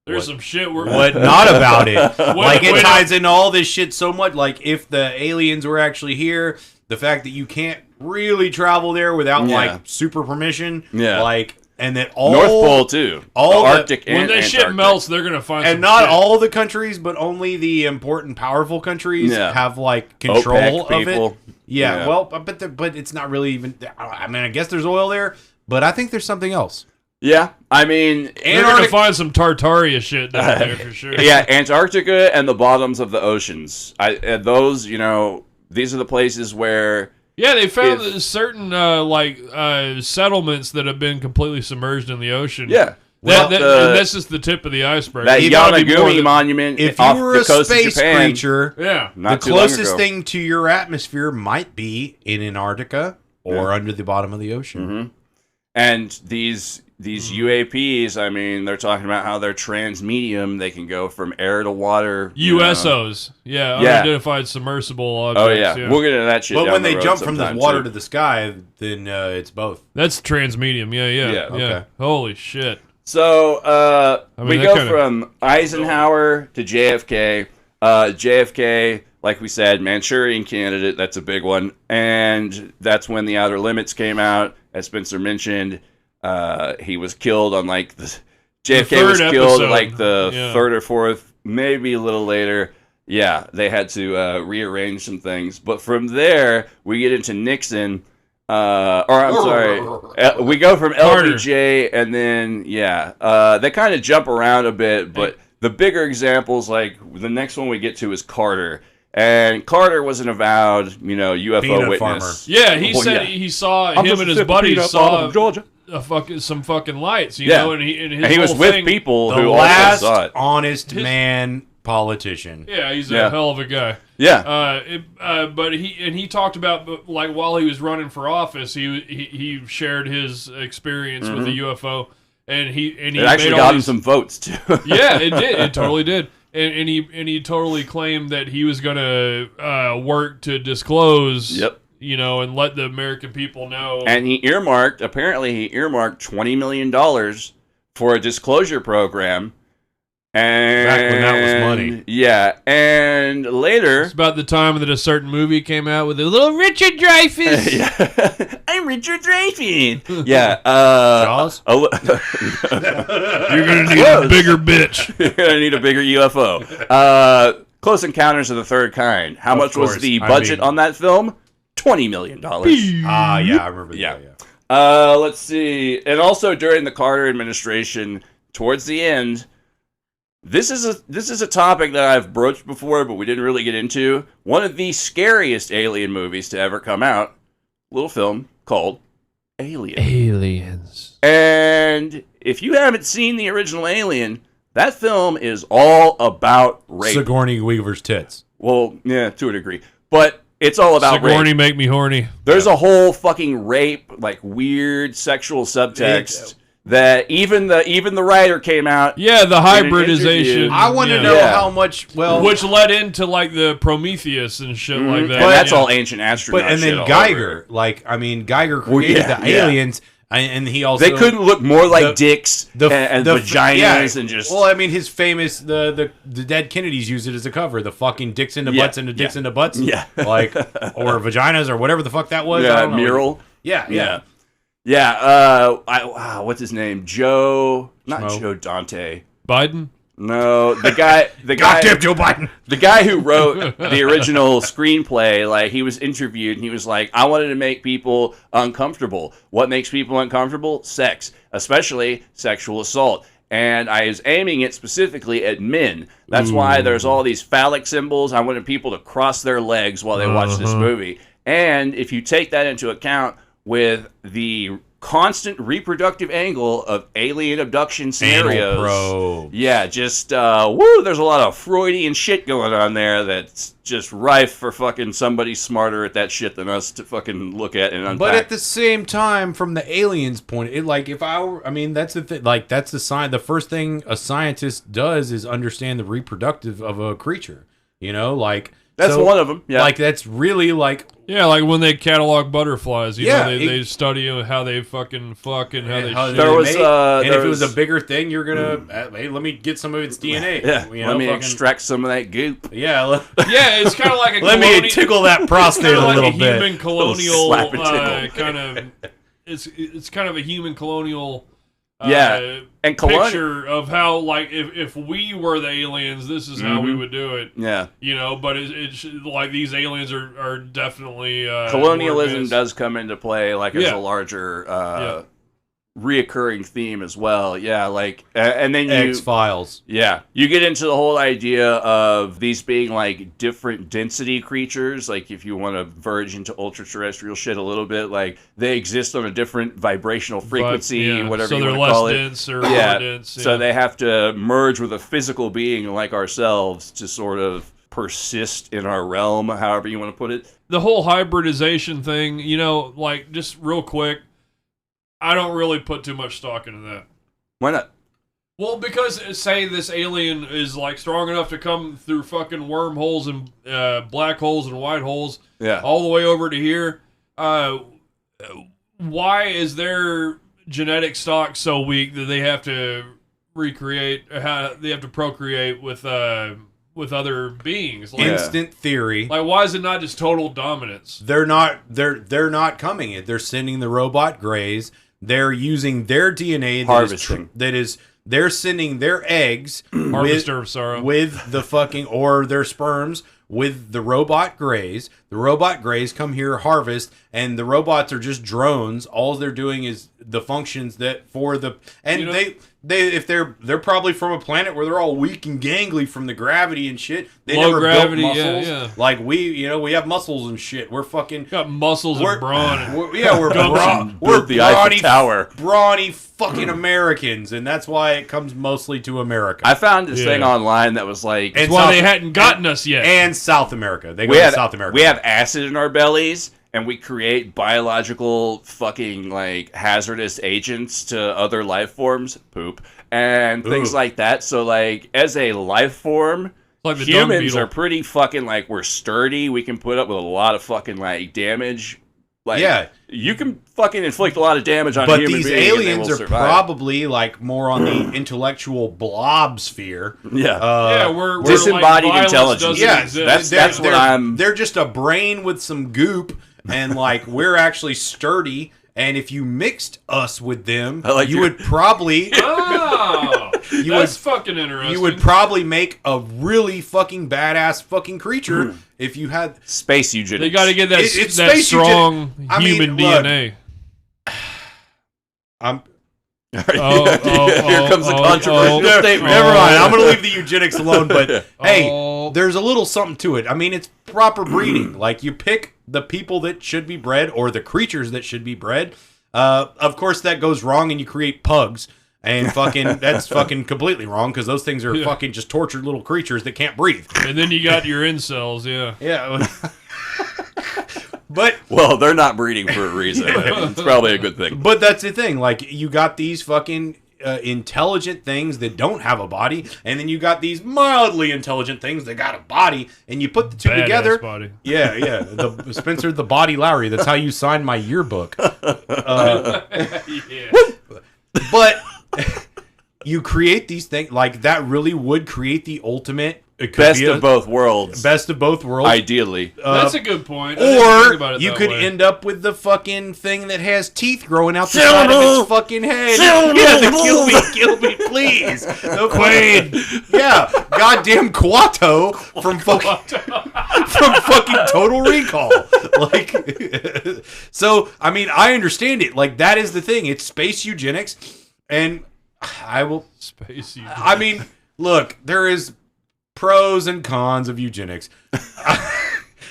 There's some shit we're... What not about it? Like, it ties into all this shit so much. Like, if the aliens were actually here, the fact that you can't really travel there without, like, super permission. Yeah. Like, and that all... North Pole, too. All the Arctic and when that Antarctic. shit melts, they're going to find and some not shit. all the countries, but only the important, powerful countries have, like, control OPEC of people. it. Yeah, well, but it's not really even... I mean, I guess there's oil there, but I think there's something else. Yeah, I mean... They're going to find some Tartaria shit down there for sure. Yeah, Antarctica and the bottoms of the oceans. Those, you know, these are the places where... Yeah, they found certain, settlements that have been completely submerged in the ocean. Yeah. And that's just the tip of the iceberg. That Yonaguni monument if off you were the a coast space of Japan, creature, the closest thing to your atmosphere might be in Antarctica or under the bottom of the ocean. Mm-hmm. And these UAPs, I mean, they're talking about how they're transmedium. They can go from air to water. USOs. Unidentified submersible objects. Oh, yeah. We'll get into that shit But down when the they road jump from the sometime, water too. to the sky, then it's both. That's transmedium. Yeah. Okay. Holy shit. So, we go from Eisenhower to JFK. JFK, like we said, Manchurian candidate. That's a big one. And that's when The Outer Limits came out. As Spencer mentioned, he was killed on JFK was killed the third or fourth, maybe a little later. Yeah, they had to rearrange some things. But from there, we get into Nixon. We go from LBJ and then, they kind of jump around a bit, but the bigger examples, like the next one we get to is Carter. And Carter was an avowed, UFO Peanut witness. farmer. Yeah, he said he saw him and his buddies saw Georgia. some fucking lights, you know, and he was with people The who last also saw it. honest man politician. Yeah, he's a hell of a guy. Yeah. But he talked about, like, while he was running for office, he shared his experience with the UFO, and he actually got him some votes too. Yeah, it did. It totally did. And he totally claimed that he was gonna work to disclose. Yep. And let the American people know. And he earmarked $20 million for a disclosure program. And back when that was money. Yeah, and later... It's about the time that a certain movie came out with a little Richard Dreyfuss. Yeah. I'm Richard Dreyfuss. Yeah. Jaws? You're going to need a bigger bitch. You're going to need a bigger UFO. Close Encounters of the Third Kind. How much was the budget on that film? $20 million. Yeah, I remember that. Yeah. Let's see. And also during the Carter administration, towards the end... This is a topic that I've broached before, but we didn't really get into. One of the scariest alien movies to ever come out, little film called Alien. Aliens. And if you haven't seen the original Alien, that film is all about rape. Sigourney Weaver's tits. Well, yeah, to a degree. But it's all about Sigourney rape. make me horny. There's a whole fucking rape, like weird sexual subtext. That even the writer came out. Yeah, the hybridization. I want to know how much. Well, which led into like the Prometheus and shit like that. But that's all ancient astronaut. But and then Geiger, Geiger created the aliens, and he also they couldn't look more like dicks and vaginas and just. Well, I mean, his famous the dead Kennedys used it as a cover. The fucking dicks into butts into dicks into butts. Yeah, or vaginas or whatever the fuck that was. Yeah, mural. Yeah. Yeah, what's his name? Joe Dante. Biden? No, the guy Goddamn Joe Biden. The guy who wrote the original screenplay, like he was interviewed and he was like, I wanted to make people uncomfortable. What makes people uncomfortable? Sex, especially sexual assault. And I was aiming it specifically at men. That's why there's all these phallic symbols. I wanted people to cross their legs while they watch this movie. And if you take that into account, with the constant reproductive angle of alien abduction scenarios. Yeah, just, there's a lot of Freudian shit going on there that's just rife for fucking somebody smarter at that shit than us to fucking look at and unpack. But at the same time, from the aliens' point, that's the thing. Like, that's the sign. The first thing a scientist does is understand the reproductive of a creature. That's one of them. Yeah. Like, that's really like... Yeah, like when they catalog butterflies, they study how they fucking fuck and how they shit. If it was a bigger thing, you're going to, hey, let me get some of its DNA. Yeah, let me extract some of that goop. Yeah. It's kind of like a let me tickle that prostate a little bit. Human colonial kind of... It's kind of a human colonial... and picture of how, like, if we were the aliens, this is how we would do it. Yeah, but it's like these aliens are definitely colonialism does come into play, like as a larger reoccurring theme as well. Yeah, like and then X-Files. Yeah, you get into the whole idea of these being like different density creatures. Like if you want to verge into ultra-terrestrial shit a little bit, like they exist on a different vibrational frequency, whatever you want to call it. So they're less dense or more dense. Yeah. So they have to merge with a physical being like ourselves to sort of persist in our realm, however you want to put it. The whole hybridization thing, like just real quick, I don't really put too much stock into that. Why not? Well, because say this alien is like strong enough to come through fucking wormholes and black holes and white holes, all the way over to here. Why is their genetic stock so weak that they have to recreate? They have to procreate with other beings? Like, instant theory. Like, why is it not just total dominance? They're not coming in. They're sending the robot Greys. They're using their DNA they're sending their eggs Harvester of sorrow with the fucking or their sperms with the robot Greys. The robot Greys come here, harvest, and the robots are just drones. All they're doing is the functions that for the they're probably from a planet where they're all weak and gangly from the gravity and shit. They Low never gravity, built muscles. yeah. Like we have muscles and shit. We're fucking got muscles and brawn. We're the Eiffel Tower. Brawny fucking Americans, and that's why it comes mostly to America. I found this thing online that was like, that's why they hadn't gotten us yet. And South America, they go to South America. We have acid in our bellies, and we create biological fucking like hazardous agents to other life forms, poop, and things like that. So like as a life form, like the humans are pretty fucking like, we're sturdy. We can put up with a lot of fucking like damage. Like, yeah, you can fucking inflict a lot of damage on a human being. But these aliens are probably like more on the intellectual blob sphere. Yeah, we're disembodied like intelligence. Yeah, that's what I'm. They're just a brain with some goop, and like we're actually sturdy. And if you mixed us with them, you would probably. That's fucking interesting. You would probably make a really fucking badass fucking creature if you had space eugenics. They got to get that strong human DNA. Here comes the controversial statement. Never mind. I'm going to leave the eugenics alone. But hey, there's a little something to it. I mean, it's proper breeding. Like you pick the people that should be bred or the creatures that should be bred. Of course, that goes wrong, and you create pugs. And fucking, that's fucking completely wrong because those things are fucking just tortured little creatures that can't breathe. And then you got your incels, yeah. But well, they're not breeding for a reason. It's probably a good thing. But that's the thing. Like you got these fucking intelligent things that don't have a body, and then you got these mildly intelligent things that got a body, and you put the two together. Body. Yeah. The Spencer the Body Lowry. That's how you signed my yearbook. But you create these things like that. Really would create the ultimate best of both worlds. Best of both worlds, ideally. That's a good point. Or you could end up with the fucking thing that has teeth growing out the side of its fucking head. Yeah, the kill me, please. No Quaid. Yeah, goddamn Quato from fucking Total Recall. Like, so I mean, I understand it. Like that is the thing. It's space eugenics, and I will space eugenics. I mean, look, there is pros and cons of eugenics. There's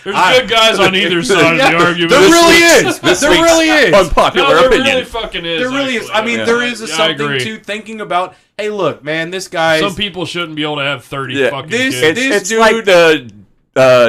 good guys on either side of the argument. There really is. There really is. Unpopular opinion. There really fucking is. There really is. I mean, there is something to thinking about. Hey, look, man, this guy. Some people shouldn't be able to have 30 fucking kids. It's dude, like the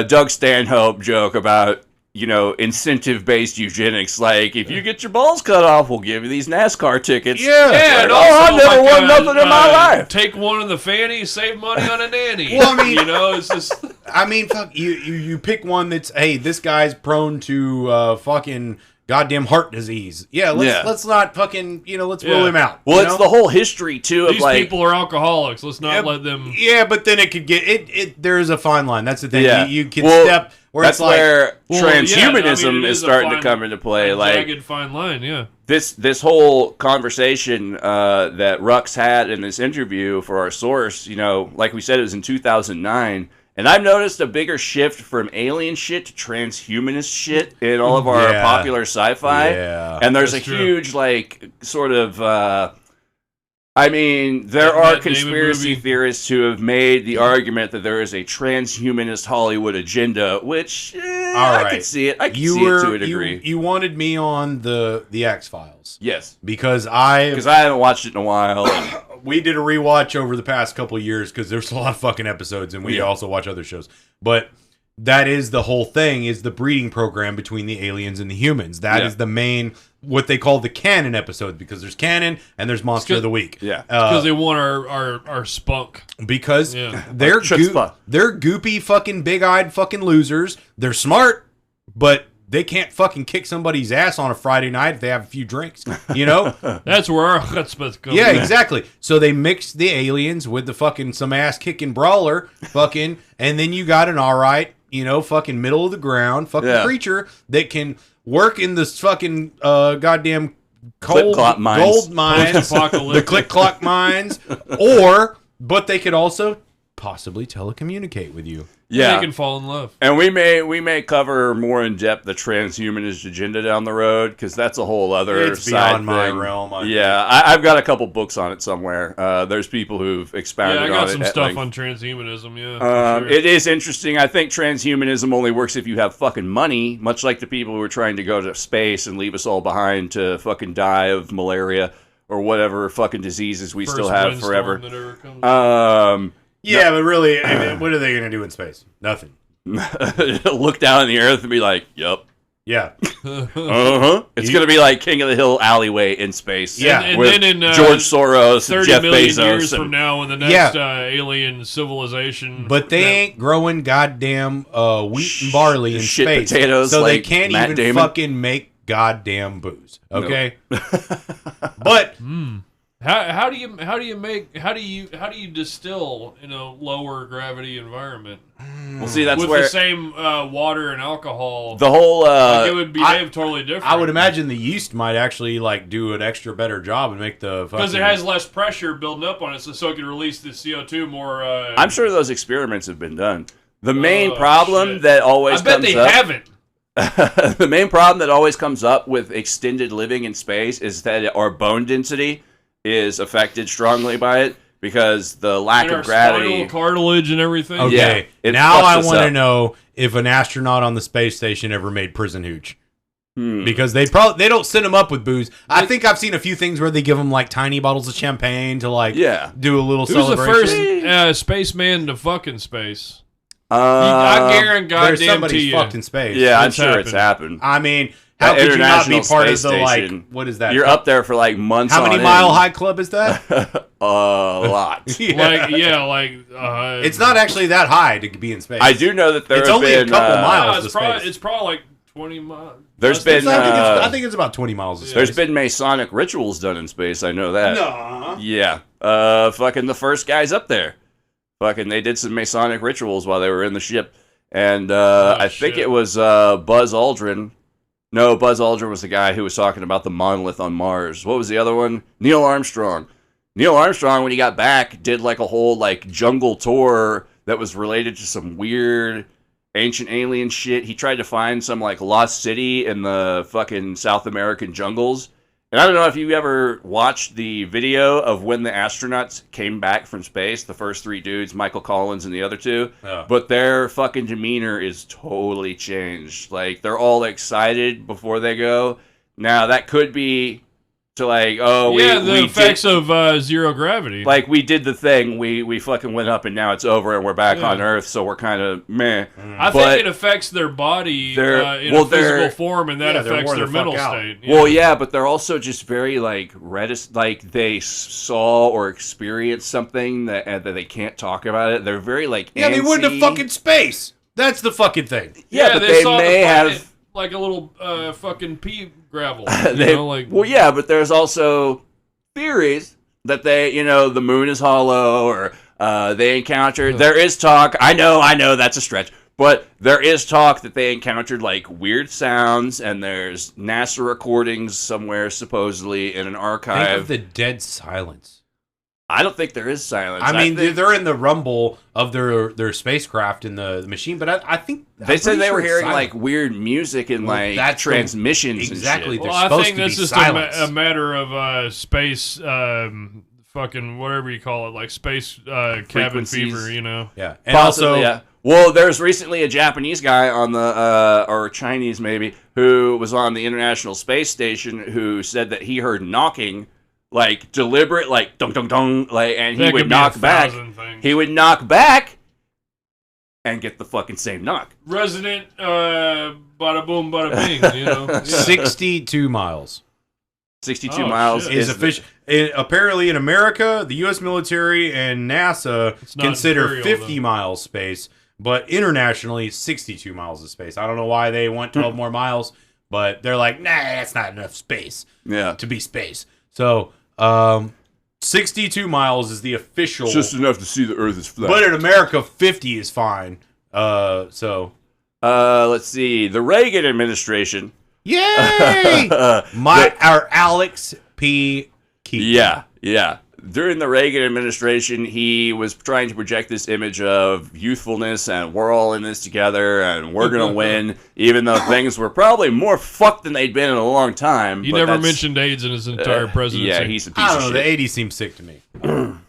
Doug Stanhope joke about, incentive-based eugenics. Like, if you get your balls cut off, we'll give you these NASCAR tickets. Yeah. Like, I never won nothing in my life. Take one in the fanny, save money on a nanny. Well, I mean, it's just. I mean, fuck you pick one that's, hey, this guy's prone to fucking goddamn heart disease. Yeah, let's not fucking, let's rule him out. Well, it's the whole history too of these people are alcoholics. Let's not let them. Yeah, but then it could get it. There is a fine line. That's the thing. Yeah. You can step. That's where transhumanism is starting to come into play. Like jagged fine line. Yeah. This whole conversation that Rux'S had in this interview for our source, like we said, it was in 2009. And I've noticed a bigger shift from alien shit to transhumanist shit in all of our popular sci-fi. Yeah, and there's huge, sort of... there are conspiracy theorists who have made the argument that there is a transhumanist Hollywood agenda, which I can see it. I can see it to a degree. You wanted me on the X-Files. Yes. Because I haven't watched it in a while. We did a rewatch over the past couple of years because there's a lot of fucking episodes, and we also watch other shows. But that is the whole thing, is the breeding program between the aliens and the humans. That is the main, what they call the canon episode, because there's canon and there's Monster of the Week. Yeah. Because they want our spunk. Because they're goopy fucking big-eyed fucking losers. They're smart, but they can't fucking kick somebody's ass on a Friday night if they have a few drinks, That's where our chutzpah comes. Yeah, exactly. So they mix the aliens with the fucking some ass kicking brawler, fucking, and then you got an alright, fucking middle of the ground fucking creature that can work in this fucking goddamn gold mines, the click-clock mines, but they could also possibly telecommunicate with you. Yeah, they can fall in love. And we may cover more in depth the transhumanist agenda down the road, because that's a whole other It's side beyond my thing. realm. I've got a couple books on it somewhere. There's people who've expounded on it. Yeah, I got some stuff on transhumanism. Yeah, sure. It is interesting. I think transhumanism only works if you have fucking money, much like the people who are trying to go to space and leave us all behind to fucking die of malaria or whatever fucking diseases we still have forever. Yeah, but really, I mean, what are they going to do in space? Nothing. Look down on the earth and be like, "Yep, yeah, It's going to be like King of the Hill alleyway in space. Yeah, and with then in George Soros, 30 Jeff million Bezos, years from now, when the next alien civilization, but they ain't growing goddamn wheat and barley in shit space, potatoes, so like they can't Matt even Damon. fucking make goddamn booze. Okay, but. How do you distill in a lower gravity environment? Well, see, that's with where the same water and alcohol. the whole Like it would behave totally different. I would imagine the yeast might actually like do an extra better job and make the because it has less pressure building up on it, so it can release the CO2 more. I'm sure those experiments have been done. The main problem that always I bet comes they up, haven't. the main problem that always comes up with extended living in space is that our bone density is affected strongly by it, because the lack And our of gravity, spinal cartilage and everything. Okay, it now fucks I us want to up. know if an astronaut on the space station ever made prison hooch. Because they don't send them up with booze. I think I've seen a few things where they give them like tiny bottles of champagne to like do a little Who's the celebration. first spaceman to fuck in space? I guarantee there's goddamn somebody to you. fucked in space. Yeah, I'm sure it's happened. I mean, how could you not be part of the like? What is that? You're up there for like months. How many on mile end. high club is that? A lot. It's not actually that high to be in space. I do know that it's only a couple miles. It's probably like 20 miles. There's been. I think it's about 20 miles. Of space. There's been Masonic rituals done in space. I know that. No. Yeah. Fucking the first guys up there. Fucking they did some Masonic rituals while they were in the ship, and I think it was Buzz Aldrin. No, Buzz Aldrin was the guy who was talking about the monolith on Mars. What was the other one? Neil Armstrong. Neil Armstrong, when he got back, did like a whole like jungle tour that was related to some weird ancient alien shit. He tried to find some like lost city in the fucking South American jungles. And I don't know if you ever watched the video of when the astronauts came back from space, the first three dudes, Michael Collins and the other two, but their fucking demeanor is totally changed. Like, they're all excited before they go. Now, that could be to like, the effects of zero gravity. Like, we did the thing, we fucking went up and now it's over and we're back on Earth, so we're kind of meh. I think it affects their body in a physical form, and that affects their mental state. Yeah. Well, yeah, but they're also just very like reticent, like they saw or experienced something that they can't talk about it. They're very like they went to fucking space. That's the fucking thing. Yeah, but they saw may have like a little fucking pea gravel. Well, yeah, but there's also theories that the moon is hollow, or they encountered. There is talk. I know that's a stretch, but there is talk that they encountered like weird sounds, and there's NASA recordings somewhere supposedly in an archive. Think of the dead silence. I don't think there is silence. I mean, they're in the rumble of their spacecraft in the machine, but I think they said they were hearing like weird music and like transmissions. Exactly. And shit. Well, I think that's just a matter of space, fucking whatever you call it, like space cabin fever. Yeah, and possibly, yeah. Well, there's recently a Japanese guy on the or Chinese maybe who was on the International Space Station who said that he heard knocking. Like deliberate, like dong dong dong, like, and he would knock back. He would knock back and get the fucking same knock. Resident, bada boom, bada bing. 62 miles. 62 miles is official. Apparently, in America, the U.S. military and NASA consider 50 miles space, but internationally, 62 miles of space. I don't know why they want 12 more miles, but they're like, nah, that's not enough space. To be space. So. 62 miles is the official. It's just enough to see the Earth is flat. But in America, 50 is fine. Let's see. The Reagan administration. Yay! Our Alex P. Keaton. Yeah. during the Reagan administration, he was trying to project this image of youthfulness and we're all in this together and we're going to win, even though things were probably more fucked than they'd been in a long time. He never mentioned AIDS in his entire presidency. Yeah, he's a piece I don't of know. shit. The 80s seems sick to me.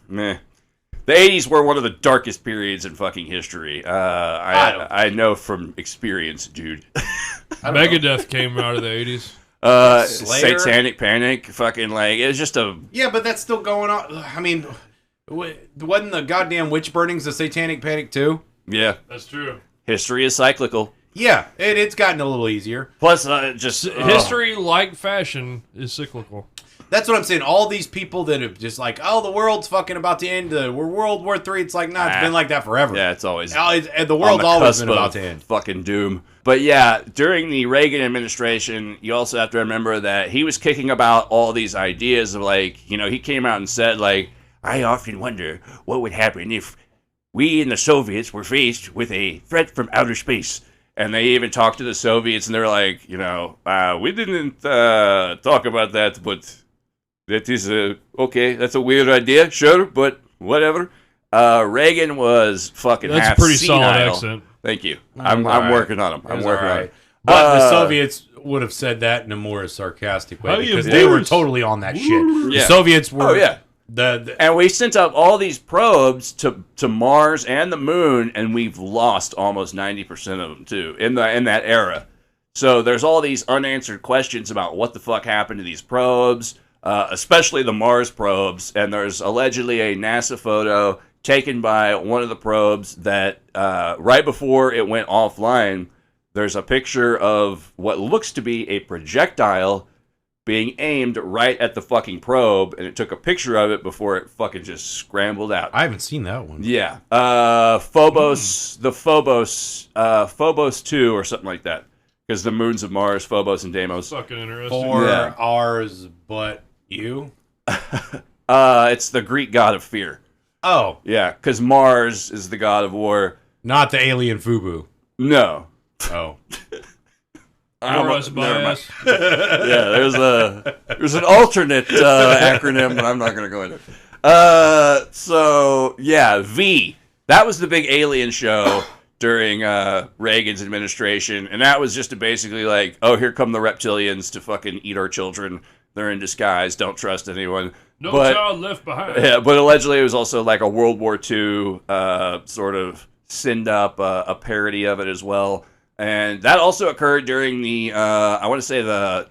Meh. The 80s were one of the darkest periods in fucking history. I know from experience, dude. Megadeth came out of the 80s. Slayer? Satanic Panic, fucking like it was just a Yeah, but that's still going on. I mean, wasn't the goddamn witch burnings a satanic panic too? yeah. That's true. History is cyclical. Yeah, it's gotten a little easier. Plus, History, like fashion, is cyclical. That's what I'm saying. All these people that have just like, oh, the world's fucking about to end. We're World War III. It's like, nah, it's been like that forever. Yeah, it's always the world's always been about to end. Fucking doom. But yeah, during the Reagan administration, you also have to remember that he was kicking about all these ideas of like, he came out and said like, I often wonder what would happen if we and the Soviets were faced with a threat from outer space. And they even talked to the Soviets and they're like, we didn't talk about that, but that is okay. That's a weird idea, sure, but whatever. Reagan was fucking That's half a pretty senile. solid accent. Thank you. I'm working on him. I'm working on it. But the Soviets would have said that in a more sarcastic way because they were totally on that shit. Yeah. The Soviets were. Oh yeah. And we sent up all these probes to Mars and the Moon, and we've lost almost 90% of them too in that era. So there's all these unanswered questions about what the fuck happened to these probes, especially the Mars probes. And there's allegedly a NASA photo taken by one of the probes that right before it went offline, there's a picture of what looks to be a projectile being aimed right at the fucking probe, and it took a picture of it before it fucking just scrambled out. I haven't seen that one. Yeah. Phobos 2 or something like that. Because the moons of Mars, Phobos and Deimos. Fucking interesting. For ours, but you? It's the Greek god of fear. Oh. Yeah, because Mars is the god of war. Not the alien Fubu. No. Oh. Morris bias. Yeah, there's an alternate acronym, but I'm not going to go into it. So, yeah, V. That was the big alien show during Reagan's administration, and that was just basically like, oh, here come the reptilians to fucking eat our children. They're in disguise. Don't trust anyone. No child left behind. Yeah, but allegedly it was also like a World War II sort of send up a parody of it as well. And that also occurred during the, I want to say the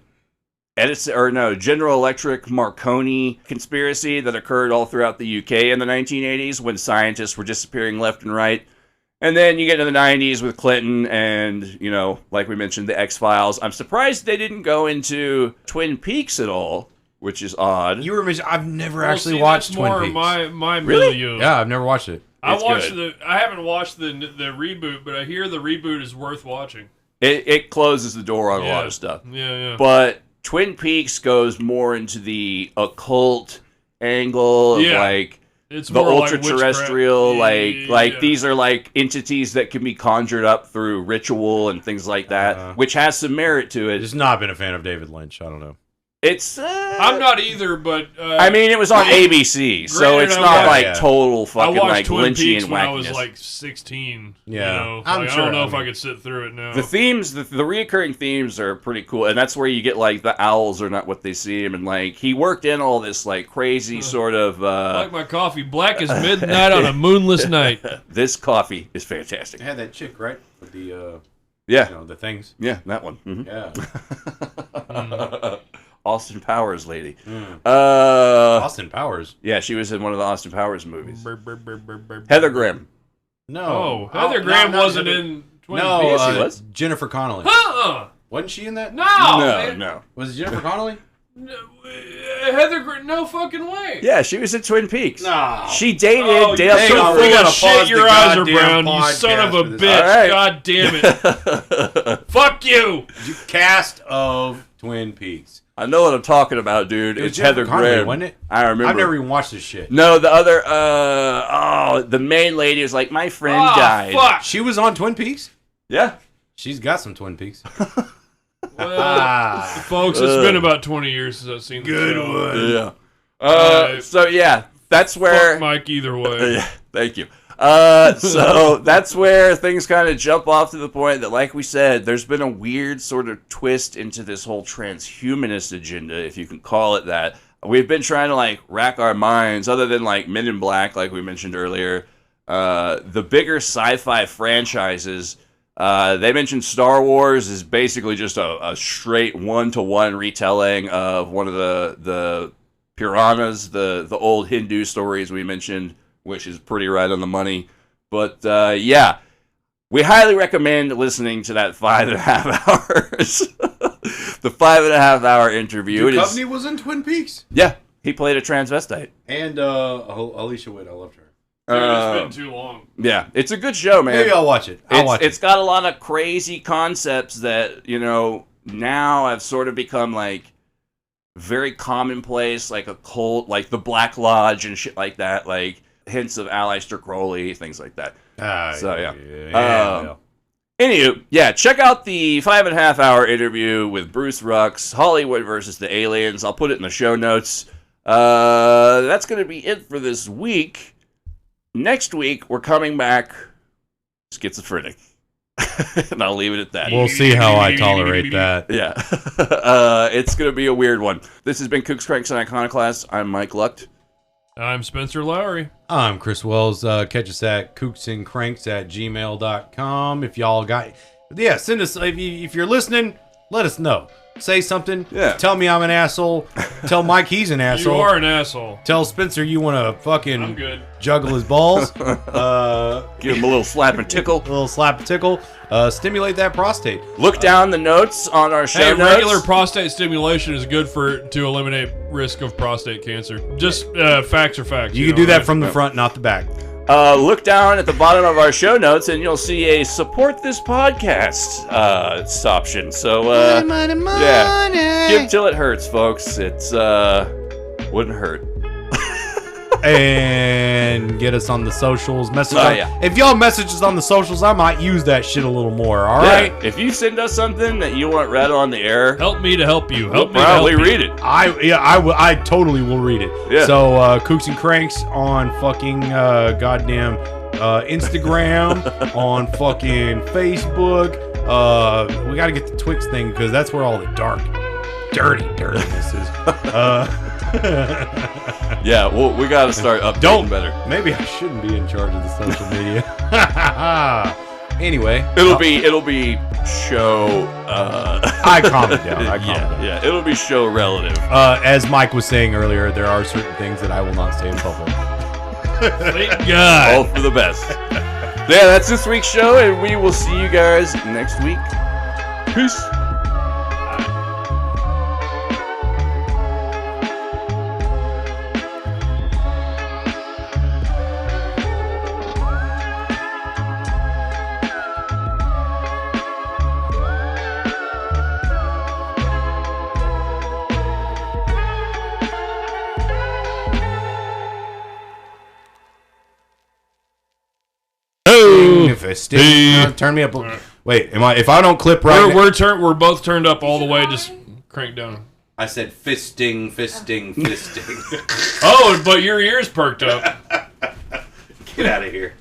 General Electric Marconi conspiracy that occurred all throughout the UK in the 1980s when scientists were disappearing left and right. And then you get into the 90s with Clinton and, like we mentioned, the X-Files. I'm surprised they didn't go into Twin Peaks at all, which is odd. You were mentioning, I've never actually watched Twin Peaks. My Really? milieu. Yeah, I've never watched it. I haven't watched the reboot, but I hear the reboot is worth watching. It closes the door on a lot of stuff. Yeah. But Twin Peaks goes more into the occult angle of like it's the more ultra-terrestrial, like these are like entities that can be conjured up through ritual and things like that, which has some merit to it. Just not been a fan of David Lynch. I don't know. It's I'm not either, but I mean, it was on ABC, so it's not like total fucking like Twin Peaks Lynchian when wackiness. I was like 16. Yeah, I don't know if I could sit through it now. The themes, the reoccurring themes are pretty cool, and that's where you get like the owls are not what they seem, and like he worked in all this like crazy sort of. I like my coffee black as midnight on a moonless night. This coffee is fantastic. They had that chick, right? With the the things. Yeah, that one. Mm-hmm. Yeah. Austin Powers lady. Austin Powers? Yeah, she was in one of the Austin Powers movies. Heather Graham. No. Heather Graham wasn't in Twin Peaks. Yes, she was. Jennifer Connelly. Wasn't she in that? No. Was it Jennifer Connelly? Heather Graham, no fucking way. Yeah, she was in Twin Peaks. No. She dated Dale. You're so full of shit. Your eyes are brown. You podcast son of a for this. bitch. Right. God damn it. Fuck you. Cast of Twin Peaks. I know what I'm talking about, dude. It was It's Heather Jennifer Connelly, Graham. wasn't it? I remember. I've never even watched this shit. No, the other, the main lady was like, my friend died. Fuck. She was on Twin Peaks? Yeah. She's got some Twin Peaks. Well, folks, it's been about 20 years since I've seen the show. Yeah. So yeah, that's where Fuck Mike either way. Thank you. So that's where things kind of jump off to the point that, like we said, there's been a weird sort of twist into this whole transhumanist agenda, if you can call it that. We've been trying to like rack our minds, other than like Men in Black, like we mentioned earlier, the bigger sci-fi franchises. They mentioned Star Wars is basically just a straight 1-to-1 retelling of one of the Puranas, the old Hindu stories we mentioned, which is pretty right on the money. But yeah, we highly recommend listening to that 5.5 hours. The 5.5 hour interview. Duchovny was in Twin Peaks. Yeah, he played a transvestite. And Alicia Witt, I loved her. Dude, it's been too long. Yeah, it's a good show, man. Maybe I'll watch it. It's got a lot of crazy concepts that, now have sort of become like very commonplace, like a cult, like the Black Lodge and shit like that, like hints of Aleister Crowley, things like that. Anywho, yeah, check out the 5.5 hour interview with Bruce Rux'S, Hollywood versus the Aliens. I'll put it in the show notes. That's going to be it for this week. Next week, we're coming back schizophrenic. And I'll leave it at that. We'll see how I tolerate that. Yeah. It's going to be a weird one. This has been Kooks, Cranks, and Iconoclasts. I'm Mike Lucht. I'm Spencer Lowry. I'm Chris Wells. Catch us at kooksandcranks@gmail.com. If y'all got... Yeah, send us... If you're listening, let us know. Say something. Yeah. Tell me I'm an asshole. Tell Mike he's an asshole. You are an asshole. Tell Spencer you want to fucking I'm good. Juggle his balls. Give him a little slap and tickle. Stimulate that prostate. Look down the notes on our show notes. Regular prostate stimulation is good to eliminate risk of prostate cancer. Just facts are facts. You can do that from the front, not the back. Look down at the bottom of our show notes, and you'll see a support this podcast option. So, yeah, give till it hurts, folks. It's wouldn't hurt. And get us on the socials. Yeah. If y'all message us on the socials, I might use that shit a little more. All right. If you send us something that you want read on the air, help me to help you. We'll probably read it. I totally will read it. Yeah. So Kooks and Cranks on fucking goddamn Instagram, on fucking Facebook. We got to get the Twix thing because that's where all the dirtiness is. Yeah, well, we got to start updating better. Maybe I shouldn't be in charge of the social media. Anyway, it'll be show. I calmed it down. Yeah, it'll be show relative. As Mike was saying earlier, there are certain things that I will not say in public. Thank God. All for the best. Yeah, that's this week's show, and we will see you guys next week. Peace. Turn me up. Wait, if I don't clip right, we're both turned up all the way. Just crank down. I said fisting. Oh, but your ears perked up. Get out of here.